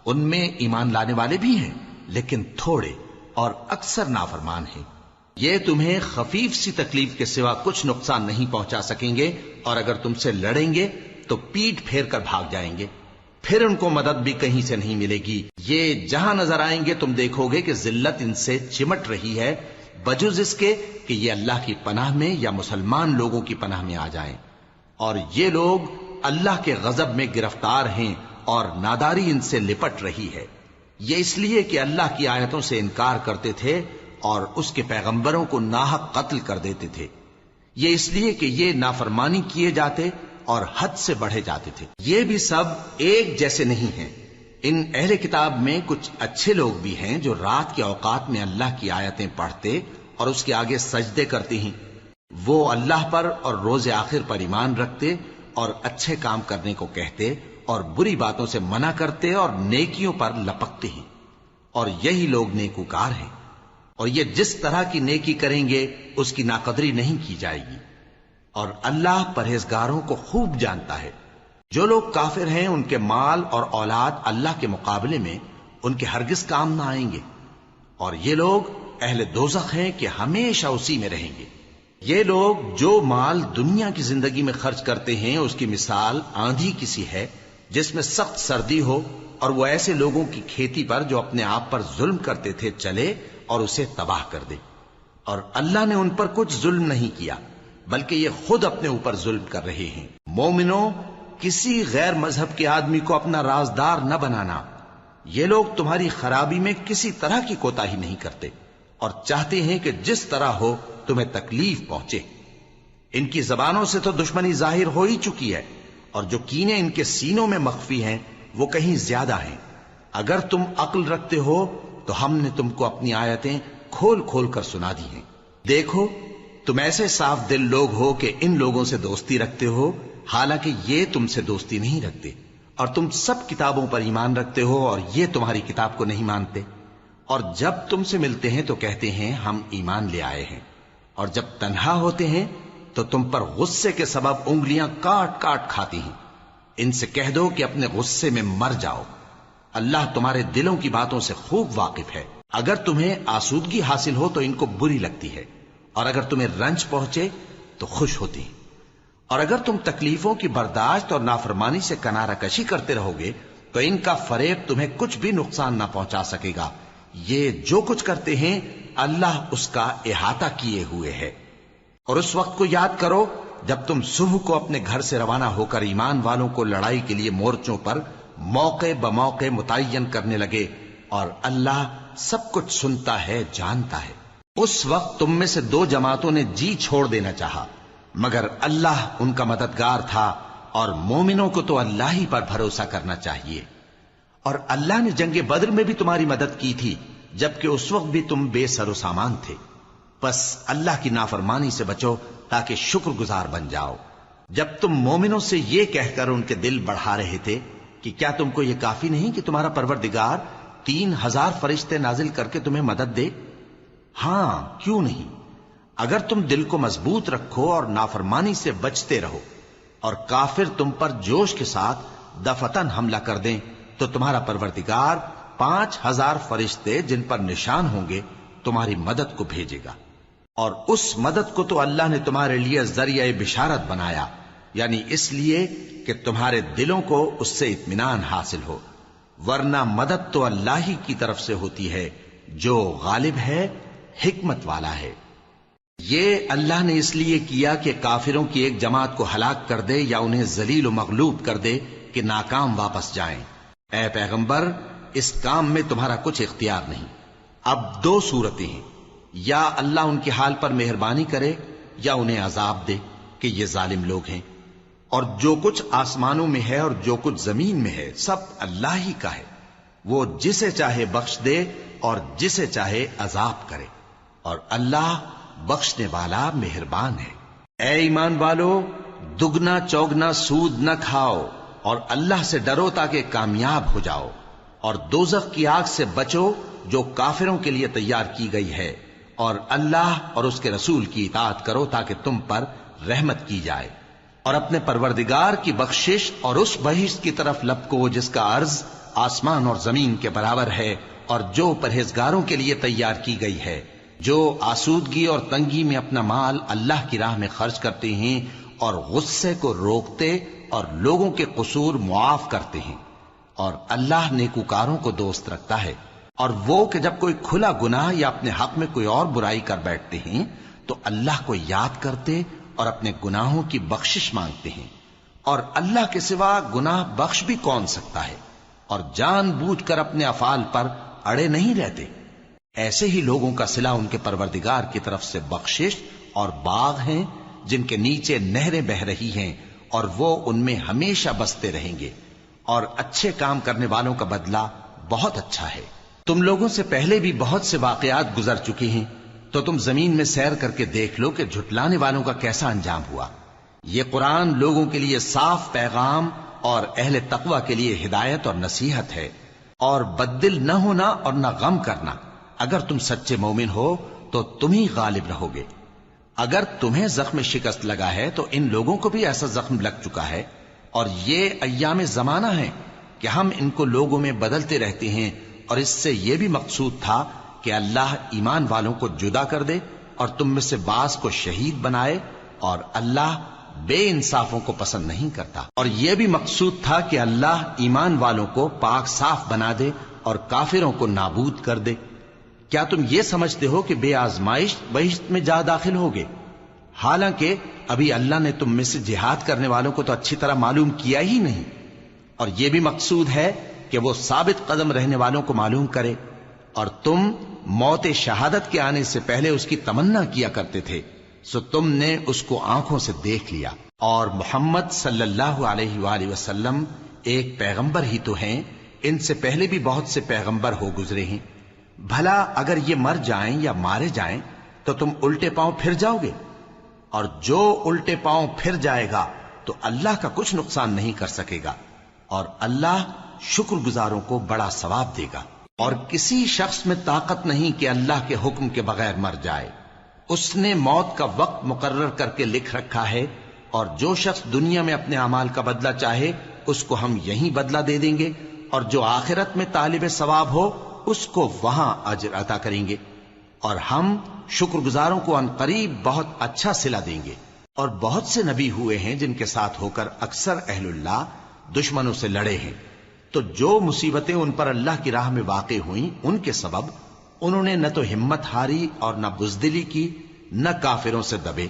ان میں ایمان لانے والے بھی ہیں لیکن تھوڑے اور اکثر نافرمان ہیں۔ یہ تمہیں خفیف سی تکلیف کے سوا کچھ نقصان نہیں پہنچا سکیں گے، اور اگر تم سے لڑیں گے تو پیٹ پھیر کر بھاگ جائیں گے، پھر ان کو مدد بھی کہیں سے نہیں ملے گی۔ یہ جہاں نظر آئیں گے تم دیکھو گے کہ ذلت ان سے چمٹ رہی ہے، بجز اس کے کہ یہ اللہ کی پناہ میں یا مسلمان لوگوں کی پناہ میں آ جائیں۔ اور یہ لوگ اللہ کے غضب میں گرفتار ہیں اور ناداری ان سے لپٹ رہی ہے۔ یہ اس لیے کہ اللہ کی آیتوں سے انکار کرتے تھے اور اس کے پیغمبروں کو ناحق قتل کر دیتے تھے۔ یہ اس لیے کہ یہ نافرمانی کیے جاتے اور حد سے بڑھے جاتے تھے۔ یہ بھی سب ایک جیسے نہیں ہیں۔ ان اہل کتاب میں کچھ اچھے لوگ بھی ہیں جو رات کے اوقات میں اللہ کی آیتیں پڑھتے اور اس کے آگے سجدے کرتے ہیں۔ وہ اللہ پر اور روز آخر پر ایمان رکھتے اور اچھے کام کرنے کو کہتے اور بری باتوں سے منع کرتے اور نیکیوں پر لپکتے ہیں، اور یہی لوگ نیکوکار ہیں۔ اور یہ جس طرح کی نیکی کریں گے اس کی ناقدری نہیں کی جائے گی، اور اللہ پرہیزگاروں کو خوب جانتا ہے۔ جو لوگ کافر ہیں ان کے مال اور اولاد اللہ کے مقابلے میں ان کے ہرگز کام نہ آئیں گے، اور یہ لوگ اہل دوزخ ہیں کہ ہمیشہ اسی میں رہیں گے۔ یہ لوگ جو مال دنیا کی زندگی میں خرچ کرتے ہیں اس کی مثال آندھی کسی ہے جس میں سخت سردی ہو، اور وہ ایسے لوگوں کی کھیتی پر جو اپنے آپ پر ظلم کرتے تھے چلے اور اسے تباہ کر دے۔ اور اللہ نے ان پر کچھ ظلم نہیں کیا بلکہ یہ خود اپنے اوپر ظلم کر رہے ہیں۔ مومنو، کسی غیر مذہب کے آدمی کو اپنا رازدار نہ بنانا۔ یہ لوگ تمہاری خرابی میں کسی طرح کی کوتاہی نہیں کرتے اور چاہتے ہیں کہ جس طرح ہو تمہیں تکلیف پہنچے۔ ان کی زبانوں سے تو دشمنی ظاہر ہو ہی چکی ہے، اور جو کینے ان کے سینوں میں مخفی ہیں وہ کہیں زیادہ ہیں۔ اگر تم عقل رکھتے ہو تو ہم نے تم کو اپنی آیتیں کھول کھول کر سنا دی ہیں۔ دیکھو، تم ایسے صاف دل لوگ ہو کہ ان لوگوں سے دوستی رکھتے ہو، حالانکہ یہ تم سے دوستی نہیں رکھتے، اور تم سب کتابوں پر ایمان رکھتے ہو اور یہ تمہاری کتاب کو نہیں مانتے۔ اور جب تم سے ملتے ہیں تو کہتے ہیں ہم ایمان لے آئے ہیں، اور جب تنہا ہوتے ہیں تو تم پر غصے کے سبب انگلیاں کاٹ کاٹ کھاتی ہیں۔ ان سے کہہ دو کہ اپنے غصے میں مر جاؤ، اللہ تمہارے دلوں کی باتوں سے خوب واقف ہے۔ اگر تمہیں آسودگی حاصل ہو تو ان کو بری لگتی ہے، اور اگر تمہیں رنج پہنچے تو خوش ہوتی ہیں۔ اور اگر تم تکلیفوں کی برداشت اور نافرمانی سے کنارہ کشی کرتے رہو گے تو ان کا فریب تمہیں کچھ بھی نقصان نہ پہنچا سکے گا۔ یہ جو کچھ کرتے ہیں اللہ اس کا احاطہ کیے ہوئے ہے۔ اور اس وقت کو یاد کرو جب تم صبح کو اپنے گھر سے روانہ ہو کر ایمان والوں کو لڑائی کے لیے مورچوں پر موقع بموقع متعین کرنے لگے، اور اللہ سب کچھ سنتا ہے، جانتا ہے۔ اس وقت تم میں سے دو جماعتوں نے جی چھوڑ دینا چاہا، مگر اللہ ان کا مددگار تھا، اور مومنوں کو تو اللہ ہی پر بھروسہ کرنا چاہیے۔ اور اللہ نے جنگ بدر میں بھی تمہاری مدد کی تھی جبکہ اس وقت بھی تم بے سر و سامان تھے۔ بس اللہ کی نافرمانی سے بچو تاکہ شکر گزار بن جاؤ۔ جب تم مومنوں سے یہ کہہ کر ان کے دل بڑھا رہے تھے کہ کیا تم کو یہ کافی نہیں کہ تمہارا پروردگار 3000 فرشتے نازل کر کے تمہیں مدد دے؟ ہاں، کیوں نہیں؟ اگر تم دل کو مضبوط رکھو اور نافرمانی سے بچتے رہو، اور کافر تم پر جوش کے ساتھ دفتن حملہ کر دیں تو تمہارا پروردگار 5000 فرشتے جن پر نشان ہوں گے تمہاری مدد کو بھیجے گا۔ اور اس مدد کو تو اللہ نے تمہارے لیے ذریعہ بشارت بنایا، یعنی اس لیے کہ تمہارے دلوں کو اس سے اطمینان حاصل ہو، ورنہ مدد تو اللہ ہی کی طرف سے ہوتی ہے جو غالب ہے، حکمت والا ہے۔ یہ اللہ نے اس لیے کیا کہ کافروں کی ایک جماعت کو ہلاک کر دے یا انہیں ذلیل و مغلوب کر دے کہ ناکام واپس جائیں۔ اے پیغمبر، اس کام میں تمہارا کچھ اختیار نہیں۔ اب دو صورتیں ہیں، یا اللہ ان کے حال پر مہربانی کرے یا انہیں عذاب دے کہ یہ ظالم لوگ ہیں۔ اور جو کچھ آسمانوں میں ہے اور جو کچھ زمین میں ہے سب اللہ ہی کا ہے، وہ جسے چاہے بخش دے اور جسے چاہے عذاب کرے، اور اللہ بخشنے والا مہربان ہے۔ اے ایمان والو، دگنا چوگنا سود نہ کھاؤ اور اللہ سے ڈرو تاکہ کامیاب ہو جاؤ، اور دوزخ کی آگ سے بچو جو کافروں کے لیے تیار کی گئی ہے، اور اللہ اور اس کے رسول کی اطاعت کرو تاکہ تم پر رحمت کی جائے، اور اپنے پروردگار کی بخشش اور اس بہشت کی طرف لپکو جس کا عرض آسمان اور زمین کے برابر ہے، اور جو پرہیزگاروں کے لیے تیار کی گئی ہے، جو آسودگی اور تنگی میں اپنا مال اللہ کی راہ میں خرچ کرتے ہیں اور غصے کو روکتے اور لوگوں کے قصور معاف کرتے ہیں، اور اللہ نیکوکاروں کو دوست رکھتا ہے۔ اور وہ کہ جب کوئی کھلا گناہ یا اپنے حق میں کوئی اور برائی کر بیٹھتے ہیں تو اللہ کو یاد کرتے اور اپنے گناہوں کی بخشش مانگتے ہیں، اور اللہ کے سوا گناہ بخش بھی کون سکتا ہے، اور جان بوجھ کر اپنے افعال پر اڑے نہیں رہتے۔ ایسے ہی لوگوں کا صلہ ان کے پروردگار کی طرف سے بخشش اور باغ ہیں جن کے نیچے نہریں بہ رہی ہیں، اور وہ ان میں ہمیشہ بستے رہیں گے، اور اچھے کام کرنے والوں کا بدلہ بہت اچھا ہے۔ تم لوگوں سے پہلے بھی بہت سے واقعات گزر چکے ہیں، تو تم زمین میں سیر کر کے دیکھ لو کہ جھٹلانے والوں کا کیسا انجام ہوا۔ یہ قرآن لوگوں کے لیے صاف پیغام اور اہل تقوی کے لیے ہدایت اور نصیحت ہے، اور بددل نہ ہونا اور نہ غم کرنا۔ اگر تم سچے مومن ہو تو تم ہی غالب رہو گے۔ اگر تمہیں زخم شکست لگا ہے تو ان لوگوں کو بھی ایسا زخم لگ چکا ہے، اور یہ ایام زمانہ ہیں کہ ہم ان کو لوگوں میں بدلتے رہتے ہیں، اور اس سے یہ بھی مقصود تھا کہ اللہ ایمان والوں کو جدا کر دے اور تم میں سے بعض کو شہید بنائے، اور اللہ بے انصافوں کو پسند نہیں کرتا۔ اور یہ بھی مقصود تھا کہ اللہ ایمان والوں کو پاک صاف بنا دے اور کافروں کو نابود کر دے۔ کیا تم یہ سمجھتے ہو کہ بے آزمائش بہشت میں جا داخل ہوگے؟ حالانکہ ابھی اللہ نے تم میں سے جہاد کرنے والوں کو تو اچھی طرح معلوم کیا ہی نہیں، اور یہ بھی مقصود ہے کہ وہ ثابت قدم رہنے والوں کو معلوم کرے، اور تم موت شہادت کے آنے سے پہلے اس کی تمنا کیا کرتے تھے، سو تم نے اس کو آنکھوں سے دیکھ لیا۔ اور محمد صلی اللہ علیہ وآلہ وسلم ایک پیغمبر ہی تو ہیں، ان سے پہلے بھی بہت سے پیغمبر ہو گزرے ہیں۔ بھلا اگر یہ مر جائیں یا مارے جائیں تو تم الٹے پاؤں پھر جاؤ گے؟ اور جو الٹے پاؤں پھر جائے گا تو اللہ کا کچھ نقصان نہیں کر سکے گا، اور اللہ شکر گزاروں کو بڑا ثواب دے گا۔ اور کسی شخص میں طاقت نہیں کہ اللہ کے حکم کے بغیر مر جائے، اس نے موت کا وقت مقرر کر کے لکھ رکھا ہے، اور جو شخص دنیا میں اپنے اعمال کا بدلہ چاہے اس کو ہم یہیں بدلہ دے دیں گے، اور جو آخرت میں طالب ثواب ہو اس کو وہاں اجر عطا کریں گے، اور ہم شکر گزاروں کو ان قریب بہت اچھا صلہ دیں گے۔ اور بہت سے نبی ہوئے ہیں جن کے ساتھ ہو کر اکثر اہل اللہ دشمنوں سے لڑے ہیں، تو جو مصیبتیں ان پر اللہ کی راہ میں واقع ہوئیں ان کے سبب انہوں نے نہ تو ہمت ہاری اور نہ بزدلی کی، نہ کافروں سے دبے،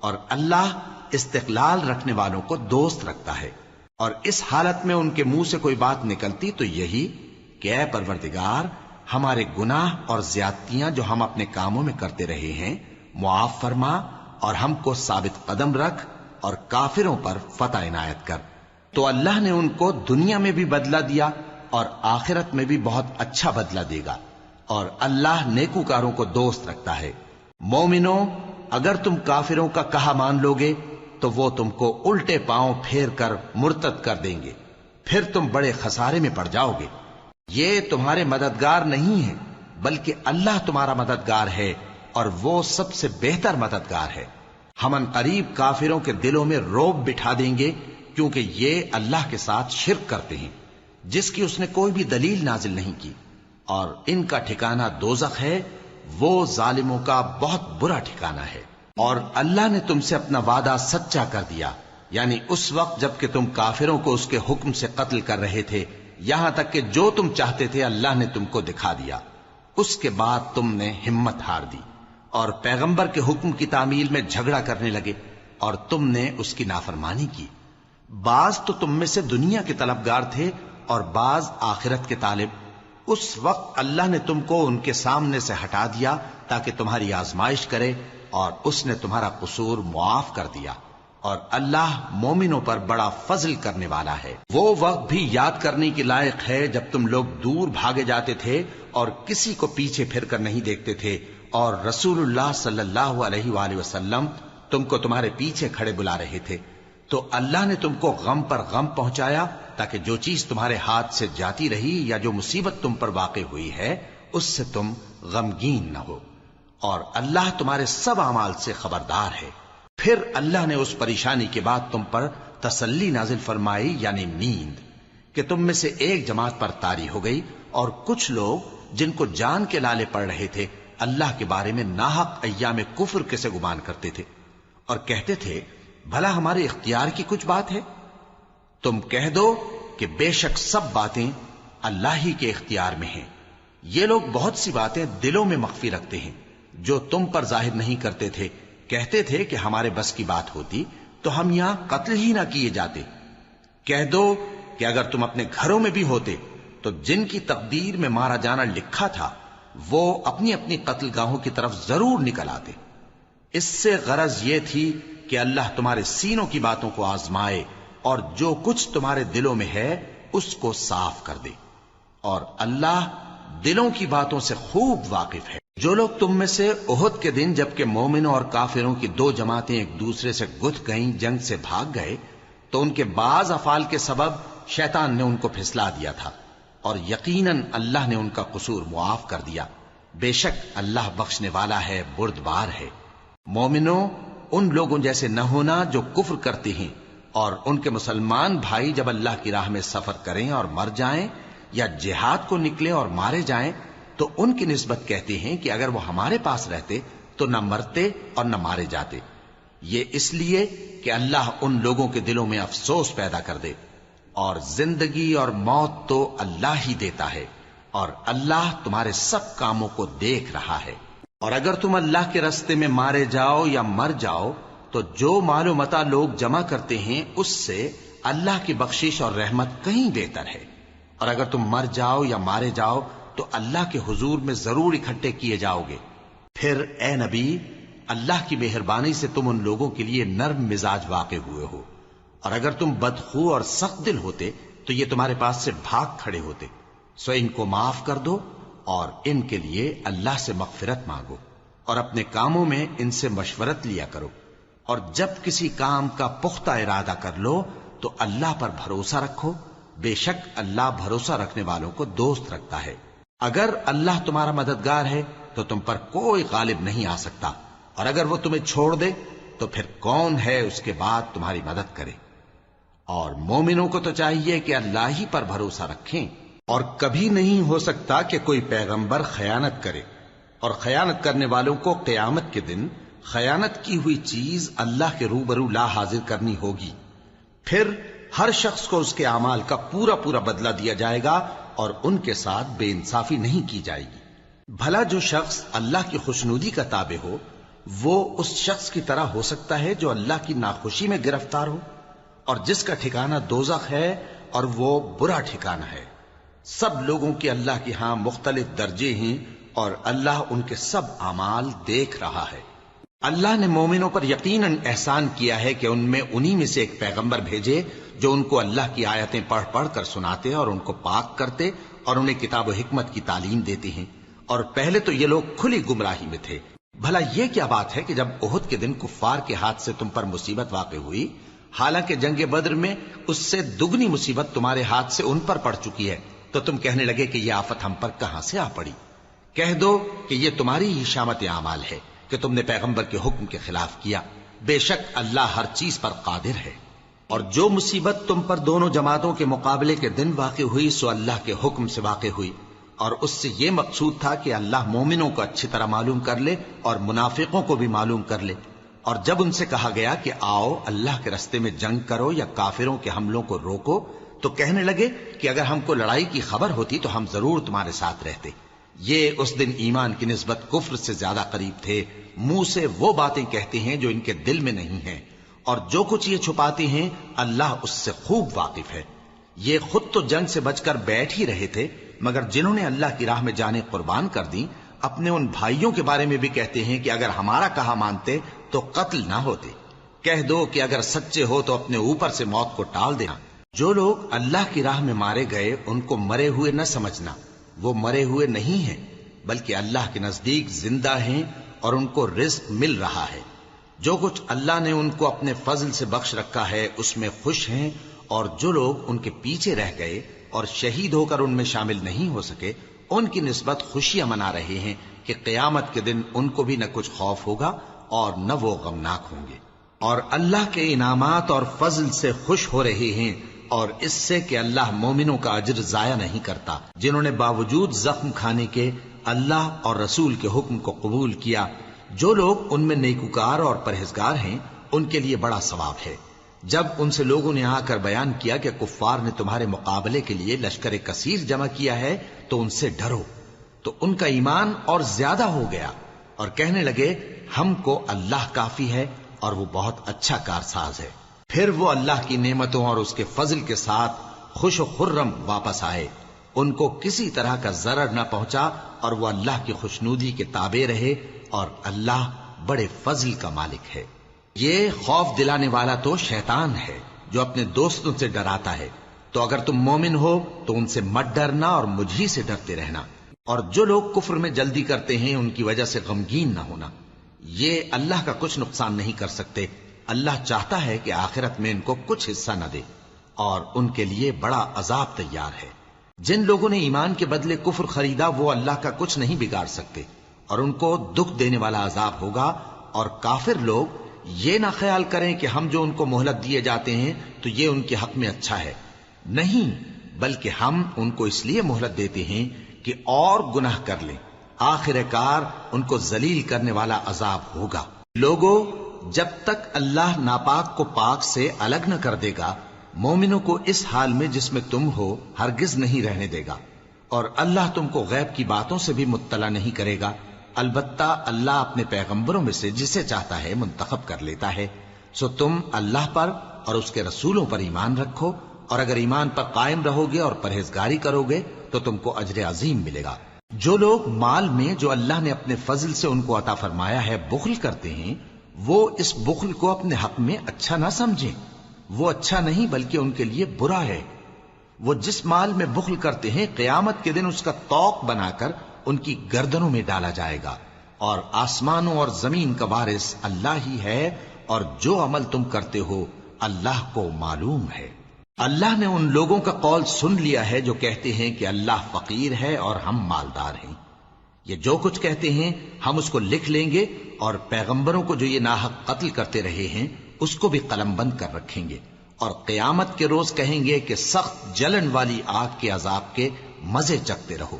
اور اللہ استقلال رکھنے والوں کو دوست رکھتا ہے۔ اور اس حالت میں ان کے منہ سے کوئی بات نکلتی تو یہی کہ اے پروردگار، ہمارے گناہ اور زیادتیاں جو ہم اپنے کاموں میں کرتے رہے ہیں معاف فرما، اور ہم کو ثابت قدم رکھ، اور کافروں پر فتح عنایت کر۔ تو اللہ نے ان کو دنیا میں بھی بدلہ دیا اور آخرت میں بھی بہت اچھا بدلہ دے گا، اور اللہ نیکوکاروں کو دوست رکھتا ہے۔ مومنو، اگر تم کافروں کا کہا مان لوگے تو وہ تم کو الٹے پاؤں پھیر کر مرتد کر دیں گے، پھر تم بڑے خسارے میں پڑ جاؤ گے۔ یہ تمہارے مددگار نہیں ہیں بلکہ اللہ تمہارا مددگار ہے، اور وہ سب سے بہتر مددگار ہے۔ ہم ان قریب کافروں کے دلوں میں رعب بٹھا دیں گے، کیونکہ یہ اللہ کے ساتھ شرک کرتے ہیں جس کی اس نے کوئی بھی دلیل نازل نہیں کی، اور ان کا ٹھکانہ دوزخ ہے، وہ ظالموں کا بہت برا ٹھکانہ ہے۔ اور اللہ نے تم سے اپنا وعدہ سچا کر دیا، یعنی اس وقت جب کہ تم کافروں کو اس کے حکم سے قتل کر رہے تھے، یہاں تک کہ جو تم چاہتے تھے اللہ نے تم کو دکھا دیا۔ اس کے بعد تم نے ہمت ہار دی اور پیغمبر کے حکم کی تعمیل میں جھگڑا کرنے لگے، اور تم نے اس کی نافرمانی کی۔ بعض تو تم میں سے دنیا کے طلبگار تھے اور بعض آخرت کے طالب۔ اس وقت اللہ نے تم کو ان کے سامنے سے ہٹا دیا تاکہ تمہاری آزمائش کرے، اور اس نے تمہارا قصور معاف کر دیا، اور اللہ مومنوں پر بڑا فضل کرنے والا ہے۔ وہ وقت بھی یاد کرنے کی لائق ہے جب تم لوگ دور بھاگے جاتے تھے اور کسی کو پیچھے پھر کر نہیں دیکھتے تھے، اور رسول اللہ صلی اللہ علیہ وآلہ وسلم تم کو تمہارے پیچھے کھڑے بلا رہے تھے، تو اللہ نے تم کو غم پر غم پہنچایا تاکہ جو چیز تمہارے ہاتھ سے جاتی رہی یا جو مصیبت تم پر واقع ہوئی ہے اس سے تم غمگین نہ ہو، اور اللہ تمہارے سب اعمال سے خبردار ہے۔ پھر اللہ نے اس پریشانی کے بعد تم پر تسلی نازل فرمائی، یعنی نیند، کہ تم میں سے ایک جماعت پر طاری ہو گئی، اور کچھ لوگ جن کو جان کے لالے پڑ رہے تھے اللہ کے بارے میں ناحق ایام کفر کے سے گمان کرتے تھے اور کہتے تھے بھلا ہمارے اختیار کی کچھ بات ہے؟ تم کہہ دو کہ بے شک سب باتیں اللہ ہی کے اختیار میں ہیں۔ یہ لوگ بہت سی باتیں دلوں میں مخفی رکھتے ہیں جو تم پر ظاہر نہیں کرتے تھے۔ کہتے تھے کہ ہمارے بس کی بات ہوتی تو ہم یہاں قتل ہی نہ کیے جاتے۔ کہہ دو کہ اگر تم اپنے گھروں میں بھی ہوتے تو جن کی تقدیر میں مارا جانا لکھا تھا وہ اپنی اپنی قتل گاہوں کی طرف ضرور نکل آتے۔ اس سے غرض یہ تھی کہ اللہ تمہارے سینوں کی باتوں کو آزمائے اور جو کچھ تمہارے دلوں میں ہے اس کو صاف کر دے، اور اللہ دلوں کی باتوں سے خوب واقف ہے۔ جو لوگ تم میں سے احد کے دن جبکہ مومنوں اور کافروں کی دو جماعتیں ایک دوسرے سے گتھ گئیں جنگ سے بھاگ گئے تو ان کے بعض افعال کے سبب شیطان نے ان کو پھسلا دیا تھا، اور یقیناً اللہ نے ان کا قصور معاف کر دیا۔ بے شک اللہ بخشنے والا ہے، بردبار ہے۔ مومنوں، ان لوگوں جیسے نہ ہونا جو کفر کرتے ہیں، اور ان کے مسلمان بھائی جب اللہ کی راہ میں سفر کریں اور مر جائیں یا جہاد کو نکلیں اور مارے جائیں تو ان کی نسبت کہتے ہیں کہ اگر وہ ہمارے پاس رہتے تو نہ مرتے اور نہ مارے جاتے۔ یہ اس لیے کہ اللہ ان لوگوں کے دلوں میں افسوس پیدا کر دے، اور زندگی اور موت تو اللہ ہی دیتا ہے، اور اللہ تمہارے سب کاموں کو دیکھ رہا ہے۔ اور اگر تم اللہ کے راستے میں مارے جاؤ یا مر جاؤ تو جو مال و متاع لوگ جمع کرتے ہیں اس سے اللہ کی بخشش اور رحمت کہیں بہتر ہے، اور اگر تم مر جاؤ یا مارے جاؤ تو اللہ کے حضور میں ضرور اکٹھے کیے جاؤ گے۔ پھر اے نبی، اللہ کی مہربانی سے تم ان لوگوں کے لیے نرم مزاج واقع ہوئے ہو، اور اگر تم بدخو اور سخت دل ہوتے تو یہ تمہارے پاس سے بھاگ کھڑے ہوتے۔ سو ان کو معاف کر دو اور ان کے لیے اللہ سے مغفرت مانگو، اور اپنے کاموں میں ان سے مشورت لیا کرو، اور جب کسی کام کا پختہ ارادہ کر لو تو اللہ پر بھروسہ رکھو، بے شک اللہ بھروسہ رکھنے والوں کو دوست رکھتا ہے۔ اگر اللہ تمہارا مددگار ہے تو تم پر کوئی غالب نہیں آ سکتا، اور اگر وہ تمہیں چھوڑ دے تو پھر کون ہے اس کے بعد تمہاری مدد کرے؟ اور مومنوں کو تو چاہیے کہ اللہ ہی پر بھروسہ رکھیں، اور کبھی نہیں ہو سکتا کہ کوئی پیغمبر خیانت کرے، اور خیانت کرنے والوں کو قیامت کے دن خیانت کی ہوئی چیز اللہ کے روبرو لا حاضر کرنی ہوگی۔ پھر ہر شخص کو اس کے اعمال کا پورا پورا بدلہ دیا جائے گا، اور ان کے ساتھ بے انصافی نہیں کی جائے گی۔ بھلا جو شخص اللہ کی خوشنودی کا تابع ہو وہ اس شخص کی طرح ہو سکتا ہے جو اللہ کی ناخوشی میں گرفتار ہو، اور جس کا ٹھکانہ دوزخ ہے اور وہ برا ٹھکانہ ہے۔ سب لوگوں کے اللہ کے ہاں مختلف درجے ہیں، اور اللہ ان کے سب اعمال دیکھ رہا ہے۔ اللہ نے مومنوں پر یقیناً احسان کیا ہے کہ ان میں انہی میں سے ایک پیغمبر بھیجے جو ان کو اللہ کی آیتیں پڑھ پڑھ کر سناتے اور ان کو پاک کرتے اور انہیں کتاب و حکمت کی تعلیم دیتے ہیں، اور پہلے تو یہ لوگ کھلی گمراہی میں تھے۔ بھلا یہ کیا بات ہے کہ جب احد کے دن کفار کے ہاتھ سے تم پر مصیبت واقع ہوئی، حالانکہ جنگ بدر میں اس سے دگنی مصیبت تمہارے ہاتھ سے ان پر پڑ چکی ہے، تو تم کہنے لگے کہ یہ آفت ہم پر کہاں سے آ پڑی؟ کہہ دو کہ یہ تمہاری ہی شامت اعمال ہے کہ تم نے پیغمبر کے حکم کے خلاف کیا، بے شک اللہ ہر چیز پر قادر ہے۔ اور جو مصیبت تم پر دونوں جماعتوں کے مقابلے کے دن واقع ہوئی سو اللہ کے حکم سے واقع ہوئی، اور اس سے یہ مقصود تھا کہ اللہ مومنوں کو اچھی طرح معلوم کر لے اور منافقوں کو بھی معلوم کر لے۔ اور جب ان سے کہا گیا کہ آؤ اللہ کے راستے میں جنگ کرو یا کافروں کے حملوں کو روکو، تو کہنے لگے کہ اگر ہم کو لڑائی کی خبر ہوتی تو ہم ضرور تمہارے ساتھ رہتے۔ یہ اس دن ایمان کی نسبت کفر سے زیادہ قریب تھے، منہ سے وہ باتیں کہتے ہیں جو ان کے دل میں نہیں ہیں، اور جو کچھ یہ چھپاتے ہیں اللہ اس سے خوب واقف ہے۔ یہ خود تو جنگ سے بچ کر بیٹھ ہی رہے تھے، مگر جنہوں نے اللہ کی راہ میں جانیں قربان کر دیں اپنے ان بھائیوں کے بارے میں بھی کہتے ہیں کہ اگر ہمارا کہا مانتے تو قتل نہ ہوتے۔ کہہ دو کہ اگر سچے ہو تو اپنے اوپر سے موت کو ٹال دینا۔ جو لوگ اللہ کی راہ میں مارے گئے ان کو مرے ہوئے نہ سمجھنا، وہ مرے ہوئے نہیں ہیں بلکہ اللہ کے نزدیک زندہ ہیں اور ان کو رزق مل رہا ہے۔ جو کچھ اللہ نے ان کو اپنے فضل سے بخش رکھا ہے اس میں خوش ہیں، اور جو لوگ ان کے پیچھے رہ گئے اور شہید ہو کر ان میں شامل نہیں ہو سکے، ان کی نسبت خوشیاں منا رہے ہیں کہ قیامت کے دن ان کو بھی نہ کچھ خوف ہوگا اور نہ وہ غمناک ہوں گے، اور اللہ کے انعامات اور فضل سے خوش ہو رہے ہیں، اور اس سے کہ اللہ مومنوں کا اجر ضائع نہیں کرتا، جنہوں نے باوجود زخم کھانے کے اللہ اور رسول کے حکم کو قبول کیا۔ جو لوگ ان میں نیکوکار اور پرہیزگار ہیں ان کے لیے بڑا ثواب ہے۔ جب ان سے لوگوں نے آ کر بیان کیا کہ کفار نے تمہارے مقابلے کے لیے لشکر کثیر جمع کیا ہے تو ان سے ڈرو، تو ان کا ایمان اور زیادہ ہو گیا اور کہنے لگے ہم کو اللہ کافی ہے اور وہ بہت اچھا کارساز ہے۔ پھر وہ اللہ کی نعمتوں اور اس کے فضل کے ساتھ خوش و خرم واپس آئے، ان کو کسی طرح کا ضرر نہ پہنچا، اور وہ اللہ کی خوشنودی کے تابع رہے، اور اللہ بڑے فضل کا مالک ہے۔ یہ خوف دلانے والا تو شیطان ہے جو اپنے دوستوں سے ڈراتا ہے، تو اگر تم مومن ہو تو ان سے مت ڈرنا اور مجھ ہی سے ڈرتے رہنا، اور جو لوگ کفر میں جلدی کرتے ہیں ان کی وجہ سے غمگین نہ ہونا، یہ اللہ کا کچھ نقصان نہیں کر سکتے۔ اللہ چاہتا ہے کہ آخرت میں ان کو کچھ حصہ نہ دے، اور ان کے لیے بڑا عذاب تیار ہے۔ جن لوگوں نے ایمان کے بدلے کفر خریدا وہ اللہ کا کچھ نہیں بگاڑ سکتے، اور ان کو دکھ دینے والا عذاب ہوگا۔ اور کافر لوگ یہ نہ خیال کریں کہ ہم جو ان کو مہلت دیے جاتے ہیں تو یہ ان کے حق میں اچھا ہے، نہیں، بلکہ ہم ان کو اس لیے مہلت دیتے ہیں کہ اور گناہ کر لیں، آخر کار ان کو ذلیل کرنے والا عذاب ہوگا۔ لوگوں، جب تک اللہ ناپاک کو پاک سے الگ نہ کر دے گا، مومنوں کو اس حال میں جس میں تم ہو ہرگز نہیں رہنے دے گا، اور اللہ تم کو غیب کی باتوں سے بھی مطلع نہیں کرے گا۔ البتہ اللہ اپنے پیغمبروں میں سے جسے چاہتا ہے منتخب کر لیتا ہے، سو تم اللہ پر اور اس کے رسولوں پر ایمان رکھو، اور اگر ایمان پر قائم رہو گے اور پرہیزگاری کرو گے تو تم کو اجر عظیم ملے گا۔ جو لوگ مال میں جو اللہ نے اپنے فضل سے ان کو عطا فرمایا ہے بخل کرتے ہیں، وہ اس بخل کو اپنے حق میں اچھا نہ سمجھیں، وہ اچھا نہیں بلکہ ان کے لیے برا ہے۔ وہ جس مال میں بخل کرتے ہیں قیامت کے دن اس کا طوق بنا کر ان کی گردنوں میں ڈالا جائے گا، اور آسمانوں اور زمین کا وارث اللہ ہی ہے، اور جو عمل تم کرتے ہو اللہ کو معلوم ہے۔ اللہ نے ان لوگوں کا قول سن لیا ہے جو کہتے ہیں کہ اللہ فقیر ہے اور ہم مالدار ہیں۔ یہ جو کچھ کہتے ہیں ہم اس کو لکھ لیں گے، اور پیغمبروں کو جو یہ ناحق قتل کرتے رہے ہیں اس کو بھی قلم بند کر رکھیں گے، اور قیامت کے روز کہیں گے کہ سخت جلن والی آگ کے عذاب کے مزے چکھتے رہو۔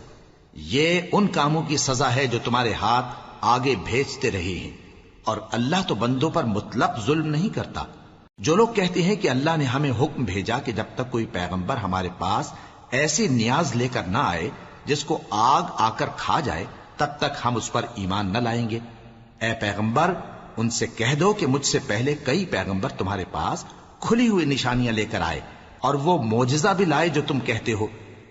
یہ ان کاموں کی سزا ہے جو تمہارے ہاتھ آگے بھیجتے رہے ہیں، اور اللہ تو بندوں پر مطلق ظلم نہیں کرتا۔ جو لوگ کہتے ہیں کہ اللہ نے ہمیں حکم بھیجا کہ جب تک کوئی پیغمبر ہمارے پاس ایسی نیاز لے کر نہ آئے جس کو آگ آ کر کھا جائے تب تک ہم اس پر ایمان نہ لائیں گے، اے پیغمبر ان سے کہہ دو کہ مجھ سے پہلے کئی پیغمبر تمہارے پاس کھلی ہوئی نشانیاں لے کر آئے، اور وہ معجزہ بھی لائے جو تم کہتے ہو،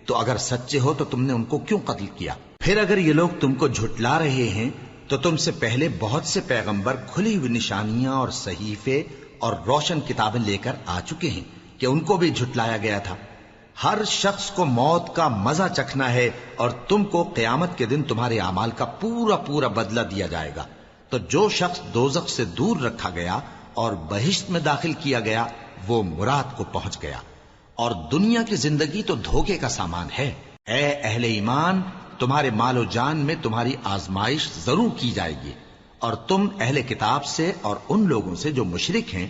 تو اگر سچے ہو تو تم نے ان کو کیوں قتل کیا؟ پھر اگر یہ لوگ تم کو جھٹلا رہے ہیں تو تم سے پہلے بہت سے پیغمبر کھلی ہوئی نشانیاں اور صحیفے اور روشن کتابیں لے کر آ چکے ہیں کہ ان کو بھی جھٹلایا گیا تھا۔ ہر شخص کو موت کا مزہ چکھنا ہے، اور تم کو قیامت کے دن تمہارے اعمال کا پورا پورا بدلہ دیا جائے گا۔ تو جو شخص دوزخ سے دور رکھا گیا اور بہشت میں داخل کیا گیا وہ مراد کو پہنچ گیا، اور دنیا کی زندگی تو دھوکے کا سامان ہے۔ اے اہل ایمان، تمہارے مال و جان میں تمہاری آزمائش ضرور کی جائے گی، اور تم اہل کتاب سے اور ان لوگوں سے جو مشرک ہیں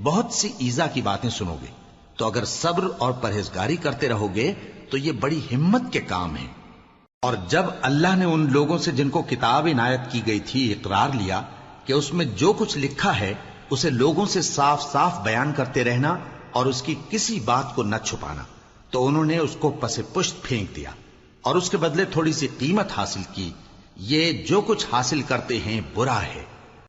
بہت سی ایذا کی باتیں سنو گے، تو اگر صبر اور پرہیزگاری کرتے رہو گے تو یہ بڑی ہمت کے کام ہیں۔ اور جب اللہ نے ان لوگوں سے جن کو کتاب عنایت کی گئی تھی اقرار لیا کہ اس میں جو کچھ لکھا ہے اسے لوگوں سے صاف صاف بیان کرتے رہنا اور اس کی کسی بات کو نہ چھپانا، تو انہوں نے اس کو پس پشت پھینک دیا اور اس کے بدلے تھوڑی سی قیمت حاصل کی۔ یہ جو کچھ حاصل کرتے ہیں برا ہے۔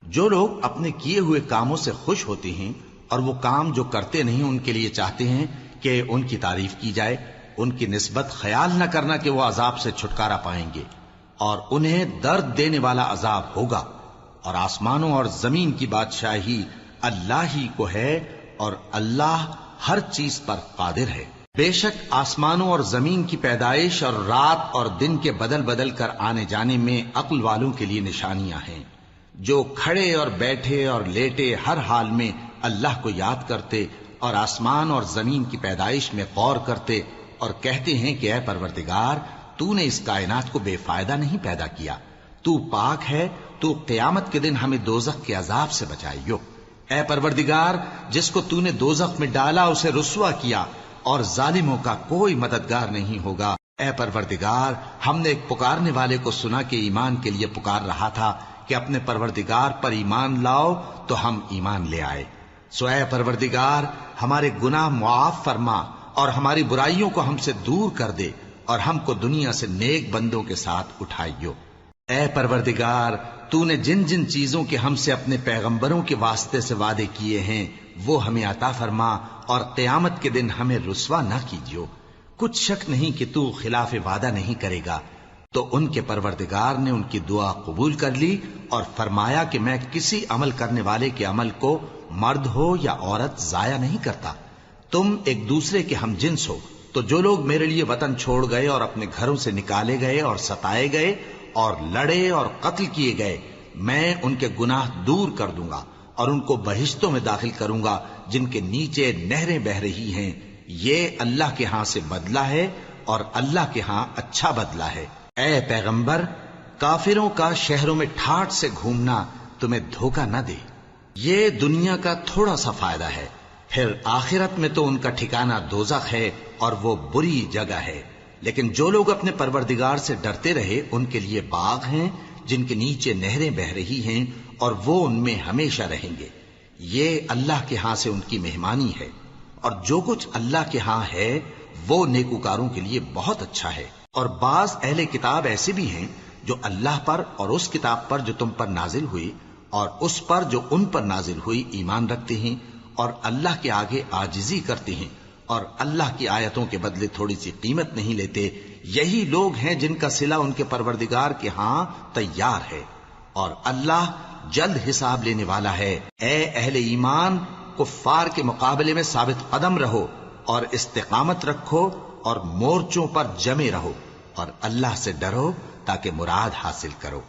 جو لوگ اپنے کیے ہوئے کاموں سے خوش ہوتے ہیں اور وہ کام جو کرتے نہیں ان کے لیے چاہتے ہیں کہ ان کی تعریف کی جائے، ان کی نسبت خیال نہ کرنا کہ وہ عذاب سے چھٹکارا پائیں گے، اور انہیں درد دینے والا عذاب ہوگا۔ اور آسمانوں اور زمین کی بادشاہی اللہ ہی کو ہے، اور اللہ ہر چیز پر قادر ہے۔ بے شک آسمانوں اور زمین کی پیدائش اور رات اور دن کے بدل بدل کر آنے جانے میں عقل والوں کے لیے نشانیاں ہیں۔ جو کھڑے اور بیٹھے اور لیٹے ہر حال میں اللہ کو یاد کرتے اور آسمان اور زمین کی پیدائش میں غور کرتے اور کہتے ہیں کہ اے پروردگار تو نے اس کائنات کو بے فائدہ نہیں پیدا کیا، تو پاک ہے، تو قیامت کے دن ہمیں دوزخ کے عذاب سے بچائیو۔ اے پروردگار جس کو تو نے دوزخ میں ڈالا اسے رسوا کیا اور ظالموں کا کوئی مددگار نہیں ہوگا۔ اے پروردگار ہم نے ایک پکارنے والے کو سنا کہ ایمان کے لیے پکار رہا تھا کہ اپنے پروردگار پر ایمان لاؤ تو ہم ایمان لے آئے۔ سو اے پروردگار ہمارے گناہ معاف فرما اور ہماری برائیوں کو ہم سے دور کر دے اور ہم کو دنیا سے نیک بندوں کے ساتھ اٹھائیو۔ اے پروردگار تو نے جن جن چیزوں کے ہم سے اپنے پیغمبروں کے واسطے سے وعدے کیے ہیں وہ ہمیں عطا فرما اور قیامت کے دن ہمیں رسوا نہ کیجیو۔ کچھ شک نہیں کہ تو خلاف وعدہ نہیں کرے گا۔ تو ان کے پروردگار نے ان کی دعا قبول کر لی اور فرمایا کہ میں کسی عمل کرنے والے کے عمل کو مرد ہو یا عورت ضائع نہیں کرتا۔ تم ایک دوسرے کے ہم جنس ہو، تو جو لوگ میرے لیے وطن چھوڑ گئے اور اپنے گھروں سے نکالے گئے اور ستائے گئے اور لڑے اور قتل کیے گئے، میں ان کے گناہ دور کر دوں گا اور ان کو بہشتوں میں داخل کروں گا جن کے نیچے نہریں بہ رہی ہیں۔ یہ اللہ کے ہاں سے بدلہ ہے اور اللہ کے ہاں اچھا بدلہ ہے۔ اے پیغمبر کافروں کا شہروں میں ٹھاٹھ سے گھومنا تمہیں دھوکہ نہ دے، یہ دنیا کا تھوڑا سا فائدہ ہے، پھر آخرت میں تو ان کا ٹھکانہ دوزخ ہے اور وہ بری جگہ ہے۔ لیکن جو لوگ اپنے پروردگار سے ڈرتے رہے ان کے لیے باغ ہیں جن کے نیچے نہریں بہ رہی ہیں اور وہ ان میں ہمیشہ رہیں گے۔ یہ اللہ کے ہاں سے ان کی مہمانی ہے، اور جو کچھ اللہ کے ہاں ہے وہ نیکوکاروں کے لیے بہت اچھا ہے۔ اور بعض اہل کتاب ایسے بھی ہیں جو اللہ پر اور اس کتاب پر جو تم پر نازل ہوئی اور اس پر جو ان پر نازل ہوئی ایمان رکھتے ہیں اور اللہ کے آگے عاجزی کرتے ہیں اور اللہ کی آیتوں کے بدلے تھوڑی سی قیمت نہیں لیتے۔ یہی لوگ ہیں جن کا صلہ ان کے پروردگار کے ہاں تیار ہے، اور اللہ جلد حساب لینے والا ہے۔ اے اہل ایمان کفار کے مقابلے میں ثابت قدم رہو اور استقامت رکھو اور مورچوں پر جمے رہو اور اللہ سے ڈرو تاکہ مراد حاصل کرو۔